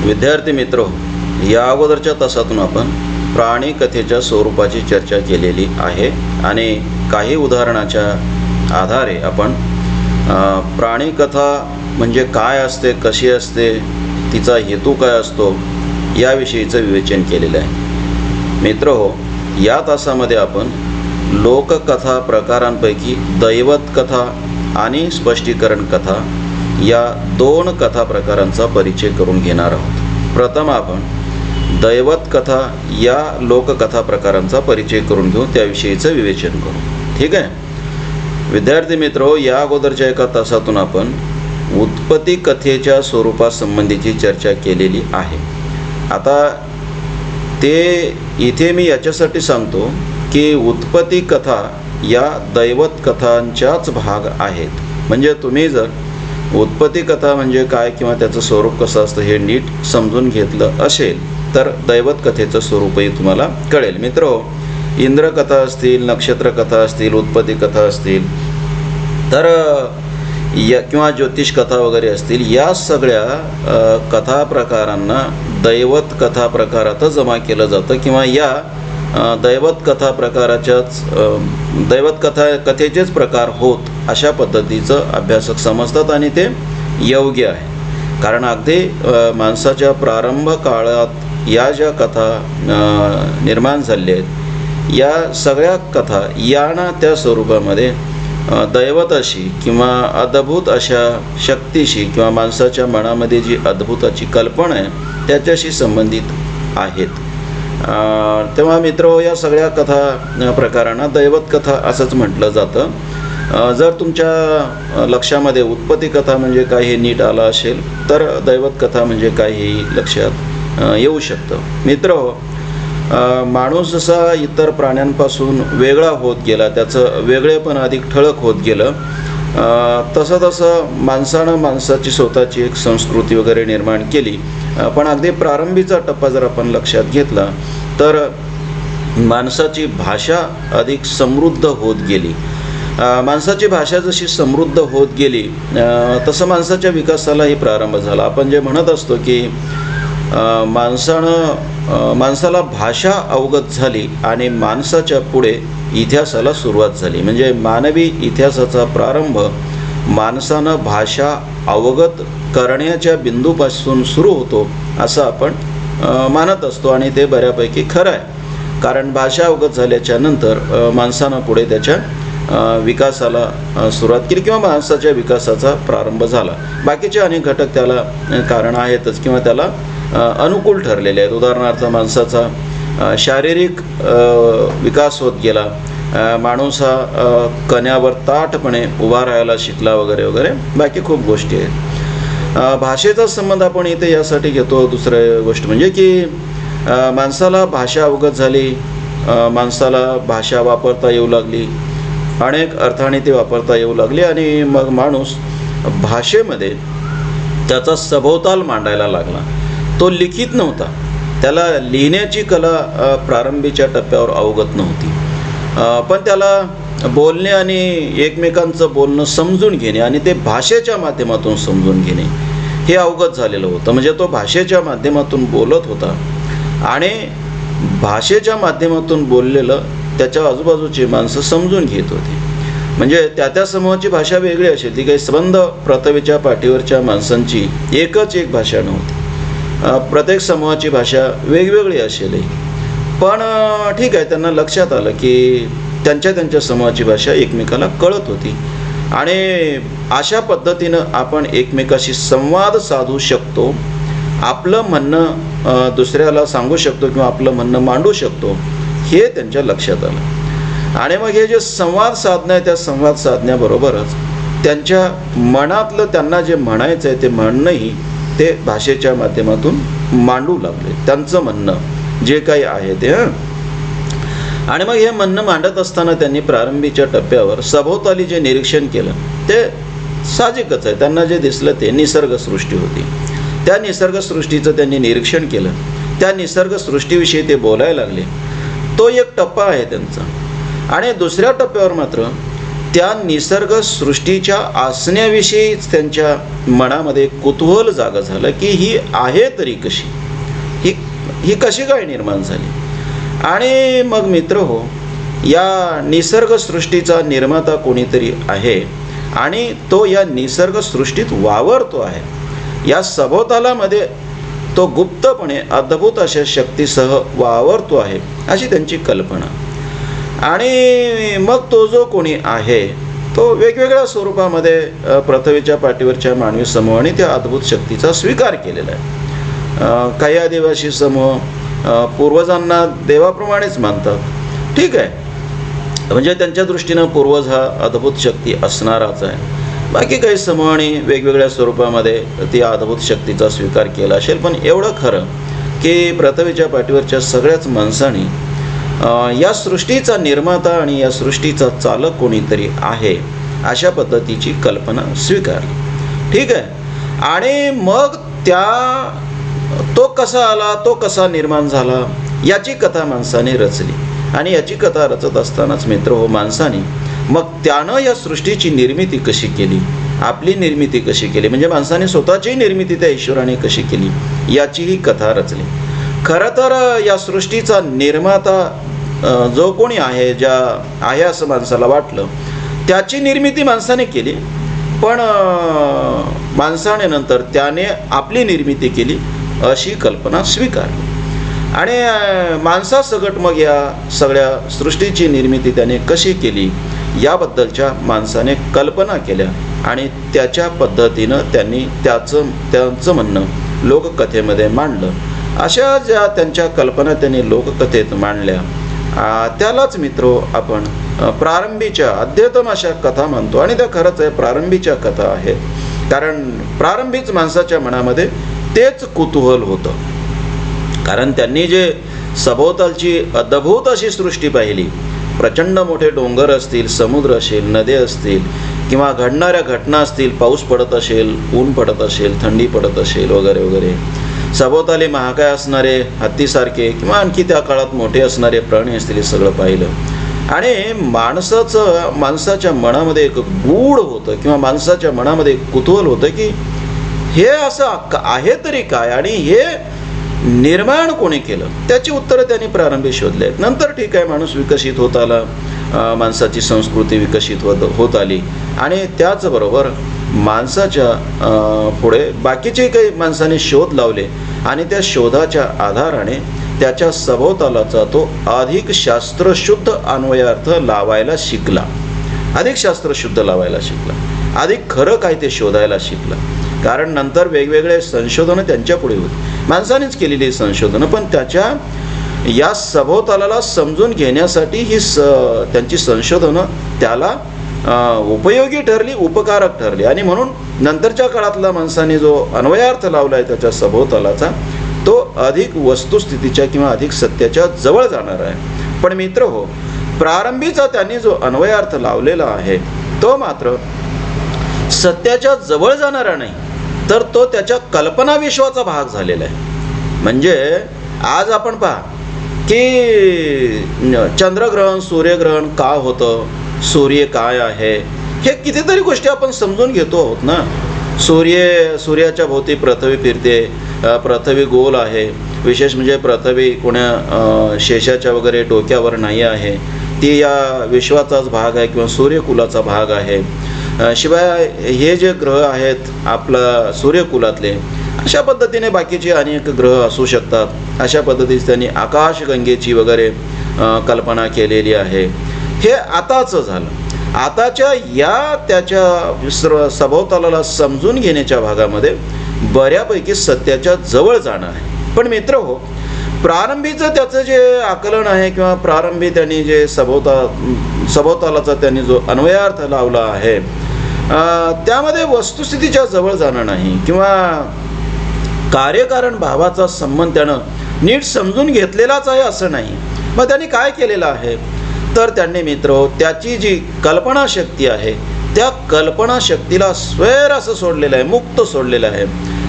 विद्यार्थी मित्र, या अगोदरच्या तासातून आपण प्राणी कथेच्या स्वरूपाची चर्चा केलेली आहे आणि काही उदाहरणाच्या आधारे आपण प्राणी कथा म्हणजे काय असते, कशी असते, तिचा हेतू काय असतो याविषयीचं विवेचन केलेलं आहे. मित्रहो, या तासामध्ये आपण लोककथा प्रकारांपैकी दैवत कथा आणि स्पष्टीकरण कथा या दोन कथा प्रकारांचा परिचय करून घेणार आहोत. प्रथम आपण दैवत कथा या लोककथा प्रकारांचा परिचय करून घेऊ, त्याविषयीचं विवेचन करू. ठीक आहे विद्यार्थी मित्रो, या अगोदरच्या एका तासातून आपण उत्पत्ती कथेच्या स्वरूपासंबंधीची चर्चा केलेली आहे. आता ते इथे मी याच्यासाठी सांगतो की उत्पत्ती कथा या दैवत कथांच्याच भाग आहेत. म्हणजे तुम्ही जर उत्पत्ती कथा म्हणजे काय किंवा त्याचं स्वरूप कसं असतं हे नीट समजून घेतलं असेल तर दैवत कथेचं स्वरूपही तुम्हाला कळेल. मित्रो, इंद्रकथा असतील, नक्षत्र कथा असतील, उत्पत्ती कथा असतील तर किंवा ज्योतिष कथा वगैरे असतील, या सगळ्या कथा प्रकारांना दैवत कथा प्रकारातच जमा केलं जातं किंवा या दैवत कथा प्रकाराच्याच दैवत कथेचेच प्रकार होत अशा पद्धतीचं अभ्यासक समजतात आणि ते योग्य आहे. कारण अगदी माणसाच्या प्रारंभ काळात या ज्या कथा निर्माण झाल्या आहेत, या सगळ्या कथा यांना त्या स्वरूपामध्ये दैवताशी किंवा अद्भुत अशा शक्तीशी किंवा माणसाच्या मनामध्ये जी अद्भुताची कल्पना आहे त्याच्याशी संबंधित आहेत. तेव्हा मित्रो, या सगळ्या कथा प्रकारांना दैवत कथा असंच म्हटलं जातं. जर तुमच्या लक्षामध्ये उत्पत्ती कथा म्हणजे काय हे नीट आलं असेल तर दैवत कथा म्हणजे काय हे लक्षात येऊ शकतं. मित्रो, माणूस जसा इतर प्राण्यांपासून वेगळा होत गेला, त्याचं वेगळेपण अधिक ठळक होत गेलं, तसं माणसानं माणसाची स्वतःची एक संस्कृती वगैरे निर्माण केली. पण अगदी प्रारंभीचा टप्पा जर आपण लक्षात घेतला तर माणसाची भाषा अधिक समृद्ध होत गेली. माणसाची भाषा जशी समृद्ध होत गेली तसं माणसाच्या विकासालाही प्रारंभ झाला. आपण जे म्हणत असतो की माणसाला भाषा अवगत झाली आणि माणसाच्या पुढे इतिहासाला सुरुवात झाली. म्हणजे मानवी इतिहासाचा प्रारंभ माणसानं भाषा अवगत करण्याच्या बिंदूपासून सुरू होतो असं आपण मानत असतो आणि ते बऱ्यापैकी खरं आहे. कारण भाषा अवगत झाल्याच्या नंतर माणसानं पुढे त्याच्या विकासाला सुरुवात केली किंवा माणसाच्या विकासाचा प्रारंभ झाला. बाकीचे अनेक घटक त्याला कारण आहेतच किंवा त्याला अनुकूल ठरलेले आहेत. उदाहरणार्थ माणसाचा शारीरिक विकास होत गेला, माणूस हा कण्यावर ताठपणे उभा राहायला शिकला वगैरे वगैरे, बाकी खूप गोष्टी आहेत. भाषेचा संबंध आपण इथे यासाठी घेतो. दुसरी गोष्ट म्हणजे की माणसाला भाषा अवगत झाली, माणसाला भाषा वापरता येऊ लागली, अनेक अर्थाने ते वापरता येऊ लागली आणि मग माणूस भाषेमध्ये त्याचा सभोवताल मांडायला लागला. तो लिखित नव्हता, त्याला लिहिण्याची कला प्रारंभीच्या टप्प्यावर अवगत नव्हती, पण त्याला बोलणे आणि एकमेकांचं बोलणं समजून घेणे आणि ते भाषेच्या माध्यमातून समजून घेणे हे अवगत झालेलं होतं. म्हणजे तो भाषेच्या माध्यमातून बोलत होता आणि भाषेच्या माध्यमातून बोललेलं त्याच्या आजूबाजूची माणसं समजून घेत होती. म्हणजे त्या समूहाची भाषा वेगळी असेल, ती काही संबंध पृथ्वीच्या पाठीवरच्या माणसांची एकच एक भाषा नव्हती. प्रत्येक समूहाची भाषा वेगवेगळी असेल, पण ठीक आहे, त्यांना लक्षात आलं की त्यांच्या समूहाची भाषा एकमेकाला कळत होती आणि अशा पद्धतीनं आपण एकमेकाशी संवाद साधू शकतो, आपलं म्हणणं दुसऱ्याला सांगू शकतो किंवा आपलं म्हणणं मांडू शकतो हे त्यांच्या लक्षात आलं. आणि मग हे जे संवाद साधणं आहे त्या संवाद साधण्याबरोबरच त्यांच्या मनातलं त्यांना जे म्हणायचं आहे ते म्हणणंही ते भाषेच्या माध्यमातून मांडू लागले, त्यांचं म्हणणं जे काही आहे ते. आणि मग हे म्हणणं मांडत असताना त्यांनी प्रारंभीच्या टप्प्यावर सभोवताली जे निरीक्षण केलं ते साहजिकच आहे. त्यांना जे दिसलं ते निसर्गसृष्टी होती. त्या निसर्गसृष्टीचं त्यांनी निरीक्षण केलं, त्या निसर्गसृष्टीविषयी ते बोलायला लागले. तो एक टप्पा आहे त्यांचा. आणि दुसऱ्या टप्प्यावर मात्र त्या निसर्ग सृष्टीच्या असण्याविषयीच त्यांच्या मनामध्ये कुतूहल जागं झालं की ही आहे तरी कशी, ही कशी काय निर्माण झाली. आणि मग मित्र हो, या निसर्ग सृष्टीचा निर्माता कोणीतरी आहे आणि तो या निसर्ग सृष्टीत वावरतो आहे. या सभोवतालामध्ये तो गुप्तपणे अद्भुत अशा शक्तीसह वावरतो आहे अशी त्यांची कल्पना. आणि मग तो जो कोणी आहे तो वेगवेगळ्या स्वरूपामध्ये पृथ्वीच्या पाठीवरच्या मानवी समूहाने त्या अद्भुत शक्तीचा स्वीकार केलेला आहे. काही आदिवासी समूह पूर्वजांना देवाप्रमाणेच मानतात, ठीक आहे, म्हणजे त्यांच्या दृष्टीनं पूर्वज हा अद्भुत शक्ती असणाराच आहे. बाकी काही समूहाने वेगवेगळ्या स्वरूपामध्ये ती अद्भुत शक्तीचा स्वीकार केला असेल. पण एवढं खरं की पृथ्वीच्या पाठीवरच्या सगळ्याच माणसांनी या सृष्टीचा निर्माता आणि या सृष्टीचा चालक कोणीतरी आहे अशा पद्धतीची कल्पना स्वीकारली, ठीक आहे. आणि मग तो कसा आला, तो कसा निर्माण झाला याची कथा माणसाने रचली. आणि याची कथा रचत असतानाच मित्र हो, माणसाने मग त्यानं या सृष्टीची निर्मिती कशी केली, आपली निर्मिती कशी केली, म्हणजे माणसाने स्वतःची निर्मिती त्या ईश्वराने कशी केली याची ही कथा रचली. खरं तर या सृष्टीचा निर्माता जो कोणी आहे असं माणसाला वाटलं, त्याची निर्मिती माणसाने केली. पण माणसाने नंतर त्याने आपली निर्मिती केली अशी कल्पना स्वीकारली. आणि माणसासकट मग या सगळ्या सृष्टीची निर्मिती त्याने कशी केली याबद्दलच्या माणसाने कल्पना केल्या आणि त्याच्या पद्धतीनं त्यांनी त्यांचं म्हणणं लोककथेमध्ये मांडलं. अशा ज्या त्यांच्या कल्पना त्यांनी लोककथेत मांडल्या त्यालाच मित्रो आपण प्रारंभीच्या अद्यतन अशा कथा म्हणतो. आणि त्या खरंच आहे प्रारंभीच्या कथा आहेत, कारण प्रारंभीच माणसाच्या मनामध्ये तेच कुतूहल होतं. कारण त्यांनी जे सभोवतालची अद्भुत अशी सृष्टी पाहिली, प्रचंड मोठे डोंगर असतील, समुद्र असेल, नद्या असतील किंवा घडणाऱ्या घटना असतील, पाऊस पडत असेल, ऊन पडत असेल, थंडी पडत असेल वगैरे वगैरे, सभोवताली महाकाय असणारे हत्तीसारखे किंवा आणखी त्या काळात मोठे असणारे प्राणी असतील, हे सगळं पाहिलं. आणि माणसाच्या मनामध्ये एक गूढ होतं किंवा माणसाच्या मनामध्ये एक कुतूहल होतं की हे असं आहे तरी काय आणि हे निर्माण कोणी केलं. त्याची उत्तरं त्यांनी प्रारंभी शोधले आहेत. नंतर ठीक आहे, माणूस विकसित होत आला, माणसाची संस्कृती विकसित होत आली आणि त्याचबरोबर माणसाच्या पुढे बाकीचे काही माणसाने शोध लावले आणि त्या शोधाच्या आधाराने त्याच्या सभोवतालाचा तो अधिक शास्त्रशुद्ध अन्वयार्थ लावायला शिकला, अधिक शास्त्रशुद्ध लावायला शिकला, अधिक खरं काय ते शोधायला शिकला. कारण नंतर वेगवेगळे संशोधनं त्यांच्या पुढे होती, माणसानेच केलेली संशोधनं, पण त्याच्या या सभोवतालाला समजून घेण्यासाठी ही त्यांची संशोधनं त्याला उपयोगी ठरली, उपकारक ठरली. आणि म्हणून नंतरच्या काळातला माणसाने जो अन्वयार्थ लावला आहे त्याच्या सभोवतालाचा, तो अधिक वस्तुस्थितीच्या किंवा अधिक सत्याच्या जवळ जाणार आहे. पण मित्र हो, प्रारंभीचा त्यांनी जो अन्वयार्थ लावलेला आहे तो मात्र सत्याच्या जवळ जाणारा नाही, तर तो त्याच्या कल्पना विश्वाचा भाग झालेला आहे. म्हणजे आज आपण पहा की चंद्रग्रहण, सूर्यग्रहण का होतं, सूर्य काय आहे, हे कितीतरी गोष्टी आपण समजून घेतो आहोत ना. सूर्याच्या भोवती पृथ्वी फिरते, पृथ्वी गोल आहे, विशेष म्हणजे पृथ्वी कोण्या शेषाच्या वगैरे डोक्यावर नाही आहे, ती या विश्वाचाच भाग आहे किंवा सूर्यकुलाचा भाग आहे. शिवाय हे जे ग्रह आहेत आपला सूर्यकुलातले, अशा पद्धतीने बाकीचे अनेक ग्रह असू शकतात. अशा पद्धतीने त्यांनी आकाशगंगेची वगैरे कल्पना केलेली आहे. हे आताच झालं. आताच्या या त्याच्या सभोवतालाला समजून घेण्याच्या भागामध्ये बऱ्यापैकी सत्याच्या जवळ जाणं आहे. पण मित्र हो, प्रारंभीचं त्याचं जे आकलन आहे किंवा प्रारंभी त्यांनी जे सभोवतालाचा त्यांनी जो अन्वयार्थ लावला आहे त्यामध्ये वस्तुस्थितीच्या जवळ जाणं नाही किंवा कार्यकारण भावाचा संबंध त्यानं नीट समजून घेतलेलाच आहे असं नाही. मग त्यांनी काय केलेलं आहे, तर त्यांनी मित्र त्याची जी कल्पना शक्ती आहे त्या कल्पना शक्तीला स्वेर असं सोडलेलं आहे, मुक्त सोडलेलं आहे.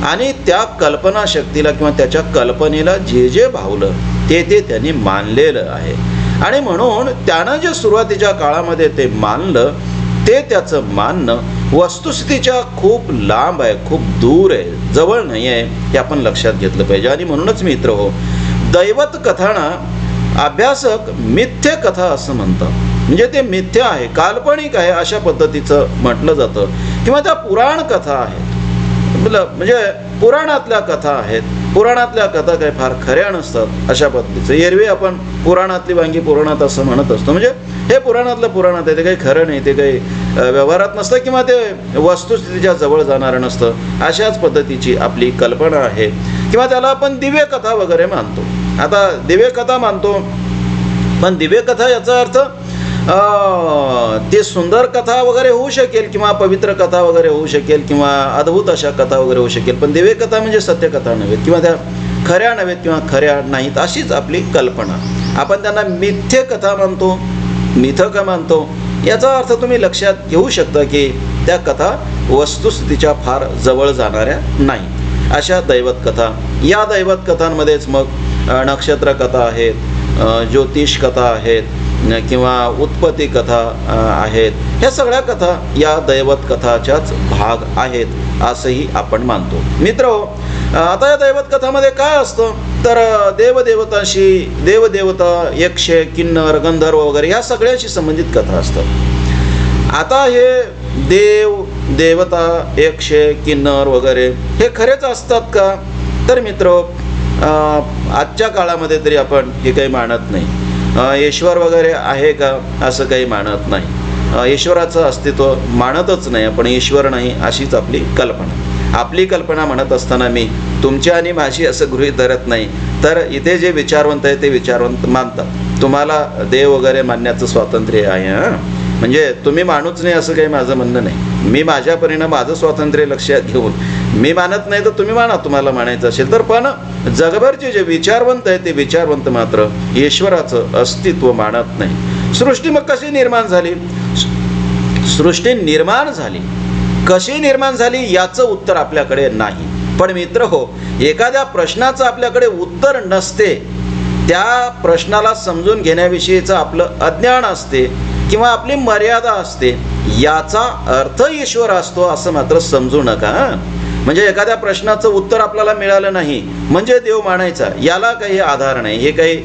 आणि त्या कल्पना शक्तीला किंवा त्याच्या कल्पनेला जे जे भावलं ते त्यांनी मानलेलं आहे. आणि म्हणून त्यानं जे सुरुवातीच्या काळामध्ये ते मानलं ते त्याचं मानणं वस्तुस्थितीच्या खूप लांब आहे, खूप दूर आहे, जवळ नाही आहे, हे आपण लक्षात घेतलं पाहिजे. आणि म्हणूनच मित्र हो, दैवत कथाना अभ्यासक मिथ्य कथा असं म्हणतात. म्हणजे ते मिथ्या आहे, काल्पनिक आहे अशा पद्धतीचं म्हटलं जातं. किंवा त्या पुराण कथा आहेत, म्हणजे पुराणातल्या कथा आहेत. पुराणातल्या कथा काही फार खऱ्या नसतात अशा पद्धतीचं. एरवी आपण पुराणातली वांगी पुराणात असं म्हणत असतो. म्हणजे हे पुराणातलं पुराणात आहे, ते काही खरं नाही, ते काही व्यवहारात नसतं किंवा ते वस्तुस्थितीच्या जवळ जाणारं नसतं. अशाच पद्धतीची आपली कल्पना आहे. किंवा त्याला आपण दिव्य कथा वगैरे मानतो. आता दिव्य कथा मानतो, पण दिव्य कथा याचा अर्थ ते सुंदर कथा वगैरे होऊ शकेल, किंवा पवित्र कथा वगैरे होऊ शकेल, किंवा अद्भुत अशा कथा वगैरे होऊ शकेल. पण दिव्य कथा म्हणजे सत्य कथा नव्हे, किंवा त्या खऱ्या नव्हेत किंवा खऱ्या नाहीत अशीच आपली कल्पना. आपण त्यांना मिथ्य कथा मानतो, मिथक मानतो. याचा अर्थ तुम्ही लक्षात घेऊ शकता की त्या कथा वस्तुस्थितीच्या फार जवळ जाणाऱ्या नाही अशा दैवत कथा. या दैवत कथांमध्येच मग नक्षत्र कथा आहेत, ज्योतिष कथा आहेत, किंवा उत्पत्ती कथा आहेत. ह्या सगळ्या कथा या दैवत कथाच्याच भाग आहेत असंही आपण मानतो. मित्र, आता या दैवत कथामध्ये काय असतं तर देवदेवतांशी, देवदेवता, यक्ष, किन्नर, गंधर्व वगैरे ह्या सगळ्याशी संबंधित कथा असतात. आता हे देव, देवता, यक्ष, किन्नर वगैरे हे खरेच असतात का तर मित्र, आजच्या काळामध्ये तरी आपण हे काही मानत नाही. ईश्वर वगैरे आहे का असं काही मानत नाही. ईश्वराचं अस्तित्व मानतच नाही आपण. ईश्वर नाही अशीच आपली कल्पना. आपली कल्पना म्हणत असताना मी तुमची आणि माझी असं गृहीत धरत नाही. तर इथे जे विचारवंत आहे ते विचारवंत मानतात. तुम्हाला देव वगैरे मानण्याचं स्वातंत्र्य आहे. म्हणजे तुम्ही मानूच नाही असं काही माझं म्हणणं नाही. मी माझ्या परीने माझं स्वातंत्र्य लक्षात घेऊन मी मानत नाही तर तुम्ही माना, तुम्हाला मानायचं असेल तर. पण जगभरचे जे विचारवंत आहे ते विचारवंत मात्र ईश्वराचं अस्तित्व मानत नाही. सृष्टी मग कशी निर्माण झाली? सृष्टी निर्माण झाली, कशी निर्माण झाली याचं उत्तर आपल्याकडे नाही. पण मित्र हो, एखाद्या प्रश्नाचं आपल्याकडे उत्तर नसते, त्या प्रश्नाला समजून घेण्याविषयीचं आपलं अज्ञान असते किंवा आपली मर्यादा असते, याचा अर्थ ईश्वर असतो असं मात्र समजू नका. म्हणजे एखाद्या प्रश्नाचं उत्तर आपल्याला मिळालं नाही म्हणजे देव मानायचा, याला काही आधार नाही. हे काही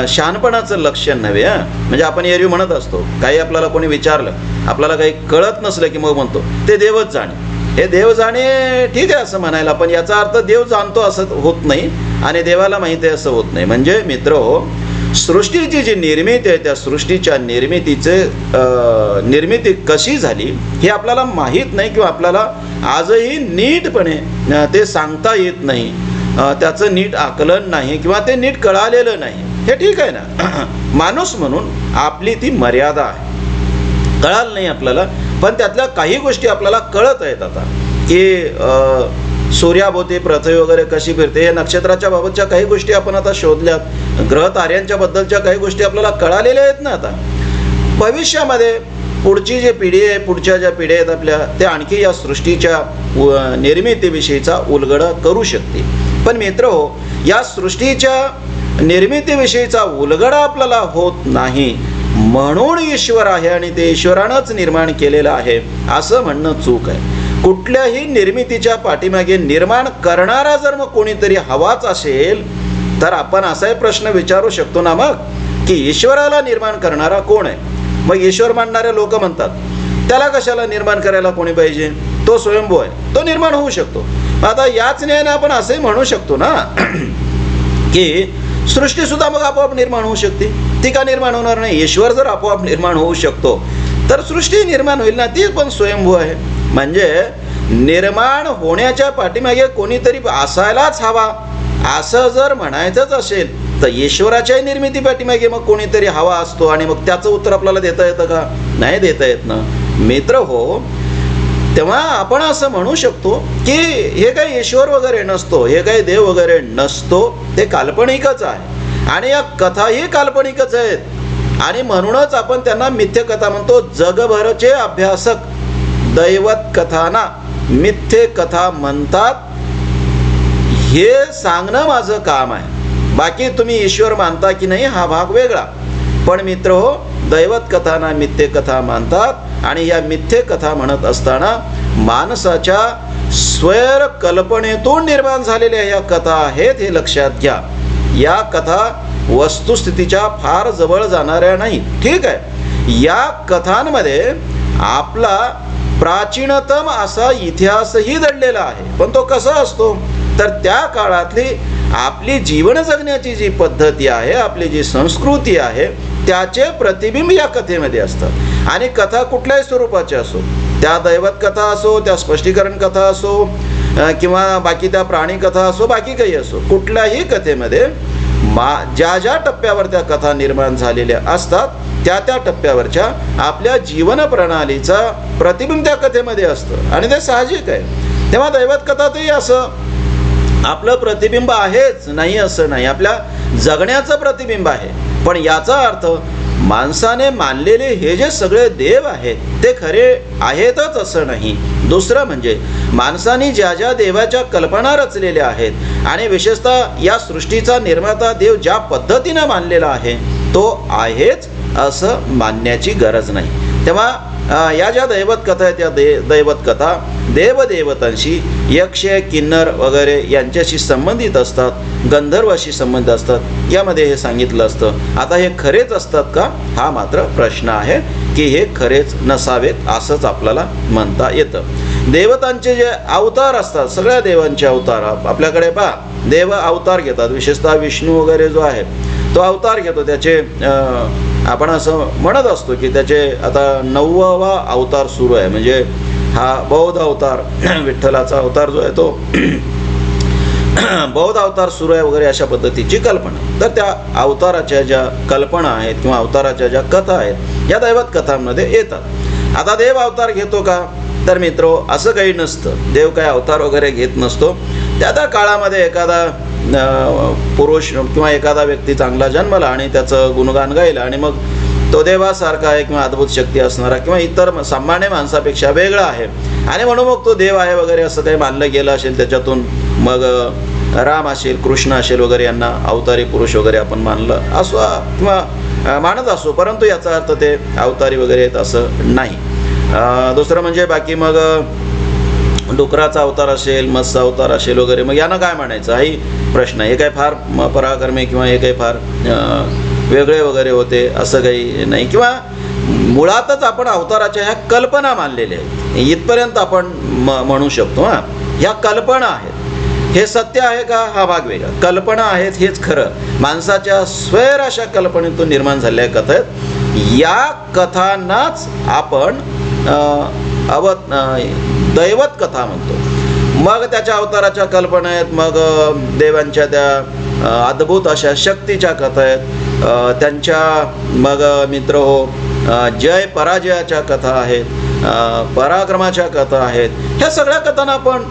शहाणपणाचं लक्षण नव्हे. म्हणजे आपण एरवी म्हणत असतो, काही आपल्याला कोणी विचारलं, आपल्याला काही कळत नसलं की मग म्हणतो ते देवच जाणे. हे देव जाणे ठीक आहे असं म्हणायला, पण याचा अर्थ देव जाणतो असं होत नाही आणि देवाला माहिती आहे असं होत नाही. म्हणजे मित्र हो, सृष्टीची जी निर्मिती आहे त्या सृष्टीच्या निर्मिती कशी झाली हे आपल्याला माहीत नाही, किंवा आपल्याला आजही नीटपणे ते सांगता येत नाही. त्याचं नीट आकलन नाही किंवा ते नीट कळालेलं नाही. हे ठीक आहे ना, माणूस म्हणून आपली ती मर्यादा आहे. कळालं नाही आपल्याला, पण त्यातल्या काही गोष्टी आपल्याला कळत आहेत आता, की सूर्याभोवती पृथ्वी वगैरे कशी फिरते, हे नक्षत्राच्या बाबतच्या काही गोष्टी आपण आता शोधल्यात. ग्रह ताऱ्यांच्या बद्दलच्या काही गोष्टी आपल्याला कळालेल्या आहेत ना. आता भविष्यामध्ये पुढची जी पिढी आहे, पुढच्या ज्या पिढ्या आहेत आपल्या, त्या आणखी या सृष्टीच्या निर्मितीविषयीचा उलगडा करू शकते. पण मित्र हो, या सृष्टीच्या निर्मितीविषयीचा उलगडा आपल्याला होत नाही म्हणून ईश्वर आहे आणि ते ईश्वरानंच निर्माण केलेलं आहे असं म्हणणं चूक आहे. कुठल्याही निर्मितीच्या पाठीमागे निर्माण करणारा जर मग कोणीतरी हवाच असेल तर आपण असाही प्रश्न विचारू शकतो ना मग, की ईश्वराला निर्माण करणारा कोण आहे? मग ईश्वर मानणारे लोक म्हणतात त्याला कशाला निर्माण करायला कोणी पाहिजे, तो स्वयंभू आहे, तो निर्माण होऊ शकतो. आता याच न्यायाने आपण असे म्हणू शकतो ना की सृष्टी सुद्धा मग आपोआप निर्माण होऊ शकते. ती का निर्माण होणार नाही? ईश्वर जर आपोआप निर्माण होऊ शकतो तर सृष्टी निर्माण होईल ना, ती पण स्वयंभू आहे. म्हणजे निर्माण होण्याच्या पाठीमागे कोणीतरी असायलाच हवा असं जर म्हणायचंच असेल तर ईश्वराच्या निर्मिती पाठीमागे मग कोणीतरी हवा असतो, आणि मग त्याचं उत्तर आपल्याला देता येतं का? नाही देता येत ना मित्र हो. तेव्हा आपण असं म्हणू शकतो की हे काही ईश्वर वगैरे नसतो, हे काही देव वगैरे नसतो, ते काल्पनिकच आहे आणि या कथाही काल्पनिकच आहेत. आणि म्हणूनच आपण त्यांना मिथ्य कथा म्हणतो. जगभरचे अभ्यासक दैवत कथांना मिथ्य कथा म्हणतात. हे सांगणं माझं काम आहे. बाकी तुम्ही ईश्वर मानता की नाही हा भाग वेगळा. पण मित्र हो, दैवत कथांना मिथ्य कथा मानतात आणि या मिथ्ये कथा म्हणत असताना माणसाच्या स्वैर कल्पनेतून निर्माण झालेल्या या कथा आहेत, हे लक्षात घ्या. या कथा वस्तुस्थितीच्या फार जवळ जाणाऱ्या नाही. ठीक आहे, या कथांमध्ये आपला प्राचीनतम असा इतिहासही दडलेला आहे. पण तो कसा असतो, तर त्या काळातली आपली जीवन जगण्याची जी पद्धती आहे, आपली जी संस्कृती आहे, त्याचे प्रतिबिंब या कथेमध्ये असतात. आणि कथा कुठल्याही स्वरूपाची असो, त्या दैवत कथा असो, त्या स्पष्टीकरण कथा असो, किंवा बाकी त्या प्राणी कथा असो, बाकी काही असो, कुठल्याही कथेमध्ये ज्या ज्या टप्प्यावर त्या कथा निर्माण झालेल्या असतात, त्या त्या टप्प्यावरच्या आपल्या जीवन प्रणालीचा प्रतिबिंब त्या कथेमध्ये असतं. आणि ते साहजिक आहे. तेव्हा दैवत कथातही असं आपलं प्रतिबिंब आहेच नाही असं नाही, आपल्या जगण्याचं प्रतिबिंब आहे. पण याचा अर्थ माणसाने मानलेले हे जे सगळे देव आहेत ते खरे आहेतच असं नाही. दुसरं म्हणजे माणसाने ज्या ज्या देवाच्या कल्पना रचलेल्या आहेत आणि विशेषतः या सृष्टीचा निर्माता देव ज्या पद्धतीनं मानलेला आहे तो आहेच असं मानण्याची गरज नाही. तेव्हा या ज्या दैवत कथा आहेत, त्या दैवत कथा देवदेवतांशी, यक्ष, किन्नर वगैरे यांच्याशी संबंधित असतात, गंधर्वाशी संबंधित असतात, यामध्ये हे सांगितलं असतं. आता हे खरेच असतात का, हा मात्र प्रश्न आहे की हे खरेच नसावेत असंच आपल्याला म्हणता येतं. देवतांचे जे अवतार असतात, सगळ्या देवांचे अवतार आपल्याकडे पहा, देव अवतार घेतात. विशेषतः विष्णू वगैरे जो आहे तो अवतार घेतो. त्याचे आपण असं म्हणत असतो की त्याचे आता 9वा अवतार सुरू आहे. म्हणजे हा बौद्ध अवतार, विठ्ठलाचा अवतार जो आहे तो बौद्ध अवतार सुरू आहे वगैरे अशा पद्धतीची कल्पना. तर त्या अवताराच्या ज्या कल्पना आहेत किंवा अवताराच्या ज्या कथा आहेत या दैवत कथांमध्ये येतात. आता देव अवतार घेतो का, तर मित्रो असं काही नसतं. देव काही अवतार वगैरे घेत नसतो. त्या त्या काळामध्ये एखादा पुरुष किंवा एखादा व्यक्ती चांगला जन्मला आणि त्याचं गुणगान गायलं आणि मग तो देवासारखा आहे किंवा अद्भुत शक्ती असणारा किंवा इतर सामान्य माणसापेक्षा वेगळा आहे आणि म्हणून मग तो देव आहे वगैरे असं काही मानलं गेलं असेल. त्याच्यातून मग राम असेल, कृष्ण असेल वगैरे यांना अवतारी पुरुष वगैरे आपण मानलं असो किंवा मानत असो, परंतु याचा अर्थ ते अवतारी वगैरे आहेत असं नाही. दुसरं म्हणजे बाकी मग डुकराचा अवतार असेल, मत्स्य अवतार असेल वगैरे, मग यांना काय म्हणायचं हाही प्रश्न आहे. हे काही फार पराक्रमी किंवा हे काही फार वेगळे वगैरे होते असं काही नाही. किंवा मुळातच आपण अवताराच्या ह्या कल्पना मानलेल्या आहेत इथपर्यंत आपण म्हणू शकतो. ह्या कल्पना आहेत, हे सत्य आहे का हा भाग वेगळा. कल्पना आहेत हेच खरं. माणसाच्या स्वैर अशा कल्पनेतून निर्माण झालेल्या कथा आहेत. या कथांनाच आपण दैवत कथा म्हणतो. मग त्याच्या अवताराच्या कल्पना आहेत, मग देवांच्या त्या अद्भुत अशा शक्तीच्या कथा आहेत, त्यांच्या मग मित्र हो जय पराजयाच्या कथा आहेत, पराक्रमाच्या कथा आहेत. ह्या सगळ्या कथांना आपण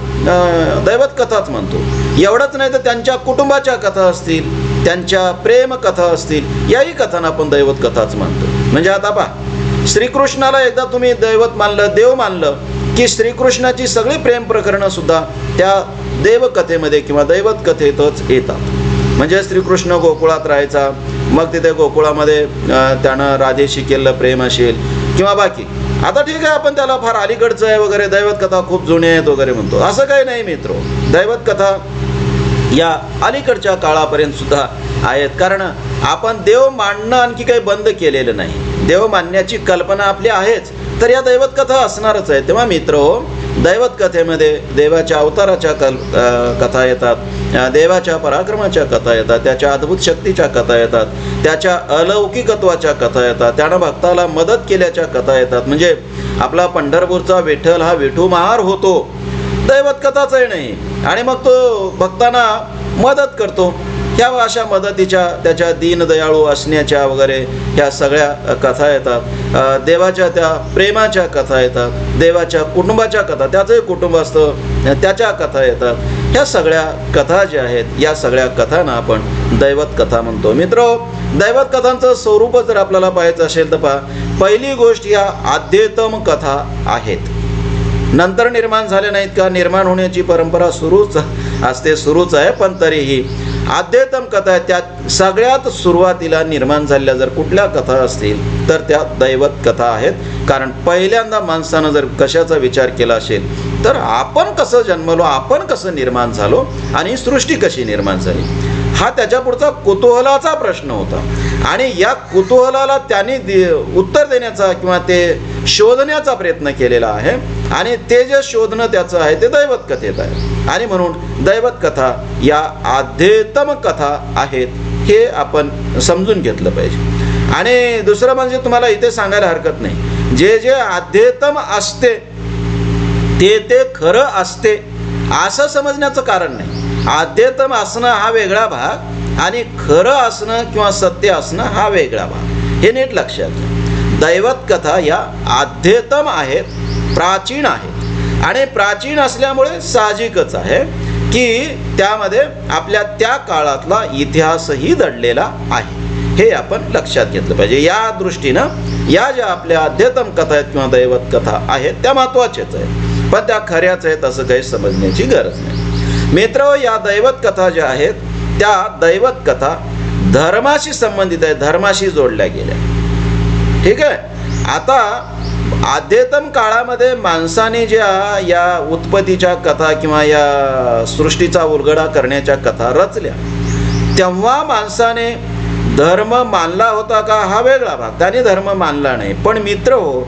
दैवत कथाच म्हणतो. एवढंच नाही तर त्यांच्या कुटुंबाच्या कथा असतील, त्यांच्या प्रेम कथा असतील, याही कथांना आपण दैवत कथाच म्हणतो. म्हणजे आता पहा, श्रीकृष्णाला एकदा तुम्ही दैवत मानलं, देव मानलं की श्रीकृष्णाची सगळी प्रेम प्रकरणं सुद्धा त्या देवकथेमध्ये किंवा दैवत कथेतच येतात. म्हणजे श्रीकृष्ण गोकुळात राहायचा, मग तिथे गोकुळामध्ये त्यानं राधेशी केलेलं प्रेम असेल किंवा बाकी. आता ठीक आहे, आपण त्याला फार अलीकडचं आहे वगैरे, दैवत कथा खूप जुने आहेत वगैरे म्हणतो. असं काही नाही मित्रो. दैवत कथा या अलीकडच्या काळापर्यंत सुद्धा आहेत. कारण आपण देव मानणं आणखी काही बंद केलेलं नाही. देव मानण्याची कल्पना आपली आहेच, तर या दैवत कथा असणारच आहे. तेव्हा मित्र हो, दैवत कथेमध्ये देवाच्या अवताराच्या कथा येतात, देवाच्या पराक्रमाच्या कथा येतात, त्याच्या अद्भुत शक्तीच्या कथा येतात, त्याच्या अलौकिकत्वाच्या कथा येतात, त्यानं भक्ताला मदत केल्याच्या कथा येतात. म्हणजे आपला पंढरपूरचा विठ्ठल हा विठू महार होतो, दैवत कथाच आहे नाही, आणि मग तो भक्तांना मदत करतो. ह्या अशा मदतीच्या, त्याच्या दीनदयाळू असण्याच्या वगैरे ह्या सगळ्या कथा येतात. देवाच्या त्या प्रेमाच्या कथा येतात, देवाच्या कुटुंबाच्या कथा, त्याचंही कुटुंब असतं त्याच्या कथा येतात. ह्या सगळ्या कथा ज्या आहेत या सगळ्या कथांना आपण दैवत कथा म्हणतो. मित्र, दैवत कथांचं स्वरूप जर आपल्याला पाहायचं असेल तर पहा, पहिली गोष्ट ह्या अध्येतम कथा आहेत. नंतर निर्माण झाल्या नाहीत का, निर्माण होण्याची परंपरा सुरूच असते, सुरूच आहे. पण तरीही अध्येतम कथा आहे, त्या सगळ्यात सुरुवातीला निर्माण झालेल्या जर कुठल्या कथा असतील तर त्या दैवत कथा आहेत. कारण पहिल्यांदा माणसानं जर कशाचा विचार केला असेल तर आपण कसं जन्मलो, आपण कसं निर्माण झालो आणि सृष्टी कशी निर्माण झाली, हा त्याच्या पुढचा कुतूहलाचा प्रश्न होता. आणि या कुतूहलाला त्यांनी उत्तर देण्याचा किंवा ते शोधण्याचा प्रयत्न केलेला आहे. आणि ते जे शोधणं त्याचं आहे ते दैवत कथेत आहे. आणि म्हणून दैवत कथा या अध्येतम कथा आहेत, हे आपण समजून घेतलं पाहिजे. आणि दुसरं म्हणजे तुम्हाला इथे सांगायला हरकत नाही, जे जे अध्येतम असते ते खरं असते असं समजण्याचं कारण नाही. अध्येतम असणं हा वेगळा भाग आणि खरं असणं किंवा सत्य असणं हा वेगळा भाग, हे नीट लक्षात घ्या. दैवत कथा या अध्येतम आहेत, प्राचीन आहेत. आणि प्राचीन असल्यामुळे साहजिकच आहे की त्यामध्ये आपल्या त्या काळातला इतिहासही दडलेला आहे, हे आपण लक्षात घेतलं पाहिजे. या दृष्टीनं या ज्या आपल्या अध्येतम कथा आहेत किंवा दैवत कथा आहेत त्या महत्त्वाच्याच आहेत, पण त्या खऱ्याच आहेत असं काही समजण्याची गरज नाही. मित्र, या दैवत कथा ज्या आहेत त्या दैवत कथा धर्माशी संबंधित आहे, धर्माशी जोडल्या गेल्या. ठीक आहे. आता अध्येतम काळामध्ये माणसाने ज्या या उत्पत्तीच्या कथा किंवा या सृष्टीचा उलगडा करण्याच्या कथा रचल्या तेव्हा माणसाने धर्म मानला होता का, हा वेगळा भाग. त्याने धर्म मानला नाही. पण मित्र हो,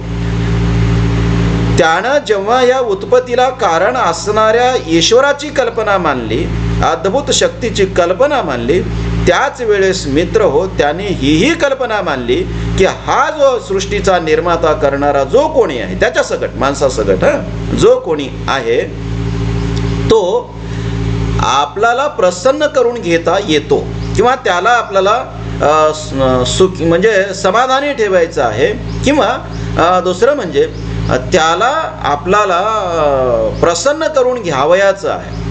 त्यानं जेव्हा या उत्पत्तीला कारण असणाऱ्या ईश्वराची कल्पना मानली, अद्भुत शक्तीची कल्पना मानली, त्याच वेळेस मित्र हो त्याने ही कल्पना मानली की हा जो सृष्टीचा निर्माता करणारा जो कोणी आहे त्याच्या सकट, माणसासकट जो कोणी आहे तो आपल्याला प्रसन्न करून घेता येतो किंवा त्याला आपल्याला सुखी म्हणजे समाधानी ठेवायचं आहे, किंवा दुसरं म्हणजे त्याला आपल्याला प्रसन्न करून घ्यावयाचं आहे.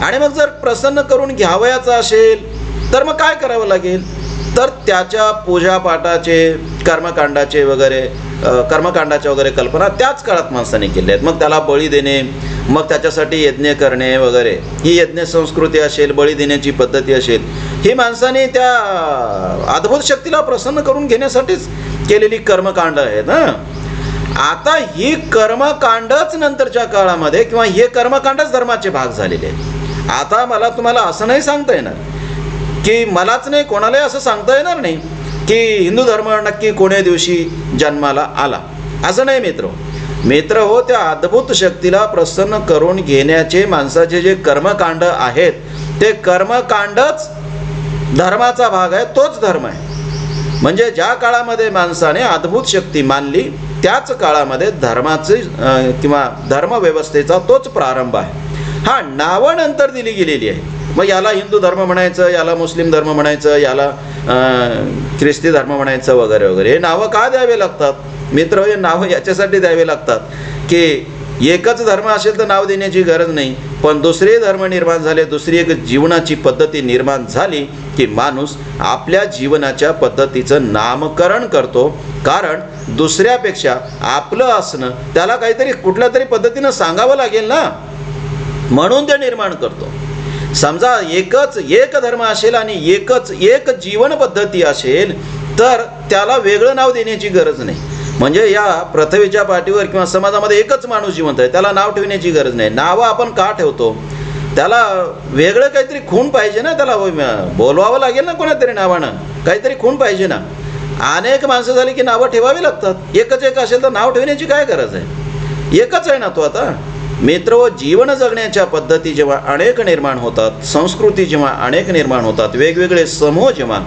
आणि मग जर प्रसन्न करून घ्यावयाचं असेल तर मग काय करावं लागेल, तर त्याच्या पूजापाठाचे कर्मकांडाचे वगैरे कर्मकांडाच्या वगैरे कल्पना त्याच काळात माणसाने केल्या आहेत. मग त्याला बळी देणे, मग त्याच्यासाठी यज्ञ करणे वगैरे, ही यज्ञ संस्कृती असेल, बळी देण्याची पद्धती असेल, ही माणसाने त्या अद्भुत शक्तीला प्रसन्न करून घेण्यासाठीच केलेली कर्मकांड आहेत. आता ही कर्मकांडच नंतरच्या काळामध्ये किंवा हे कर्मकांडच धर्माचे भाग झालेले आहेत. आता मला तुम्हाला असं नाही सांगता येणार की, मलाच नाही कोणालाही असं सांगता येणार नाही की हिंदू धर्म नक्की कोण्या दिवशी जन्माला आला, असं नाही मित्र हो. त्या अद्भुत शक्तीला प्रसन्न करून घेण्याचे माणसाचे जे कर्मकांड आहेत ते कर्मकांडच धर्माचा भाग आहे, तोच धर्म आहे. म्हणजे ज्या काळामध्ये माणसाने अद्भुत शक्ती मानली त्याच काळामध्ये धर्माचे किंवा धर्मव्यवस्थेचा तोच प्रारंभ आहे. हा नावं नंतर दिली गेलेली आहे. मग याला हिंदू धर्म म्हणायचं, याला मुस्लिम धर्म म्हणायचं, याला ख्रिस्ती धर्म म्हणायचं वगैरे वगैरे. हे नावं का द्यावे लागतात मित्र? हे नावं याच्यासाठी द्यावे लागतात की एकच धर्म असेल तर नाव देण्याची गरज नाही, पण दुसरे धर्म निर्माण झाले, दुसरी एक जीवनाची पद्धती निर्माण झाली की माणूस आपल्या जीवनाच्या पद्धतीचं नामकरण करतो. कारण दुसऱ्यापेक्षा आपलं असणं त्याला काहीतरी कुठल्या तरी पद्धतीनं सांगावं लागेल ना, म्हणून ते निर्माण करतो. समजा एक धर्म असेल आणि एक जीवन पद्धती असेल तर त्याला वेगळं नाव देण्याची गरज नाही. म्हणजे या पृथ्वीच्या पाठीवर किंवा समाजामध्ये एकच माणूस जिवंत आहे, त्याला नाव ठेवण्याची गरज नाही. नावं आपण का ठेवतो? त्याला वेगळं काहीतरी खूण पाहिजे ना, त्याला बोलवावं लागेल ना कोणातरी नावानं, काहीतरी खूण पाहिजे ना. अनेक माणसं झाली की नावं ठेवावी लागतात. एक असेल तर नाव ठेवण्याची काय गरज आहे? एकच आहे ना तो. आता मित्र, जीवन जगण्याच्या पद्धती जेव्हा अनेक निर्माण होतात, संस्कृती जेव्हा अनेक निर्माण होतात, वेगवेगळे समूह जेव्हा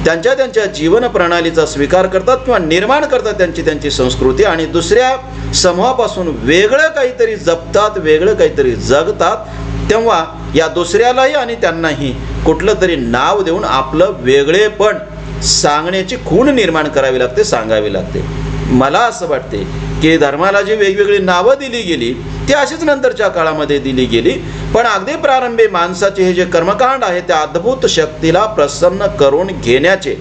त्यांच्या जीवन प्रणालीचा स्वीकार करतात किंवा निर्माण करतात त्यांची संस्कृती, आणि दुसऱ्या समूहापासून वेगळं काहीतरी जपतात, वेगळं काहीतरी जगतात, तेव्हा या दुसऱ्यालाही आणि त्यांनाही कुठलं तरी नाव देऊन आपलं वेगळेपण सांगण्याची खूण निर्माण करावी लागते, सांगावी लागते. मला असं वाटते की धर्माला जी वेगवेगळी नावं दिली गेली ती अशीच नंतरच्या काळामध्ये दिली गेली, पण अगदी प्रारंभी माणसाचे हे जे कर्मकांड आहे त्या अद्भुत शक्तीला प्रसन्न करून घेण्याचे,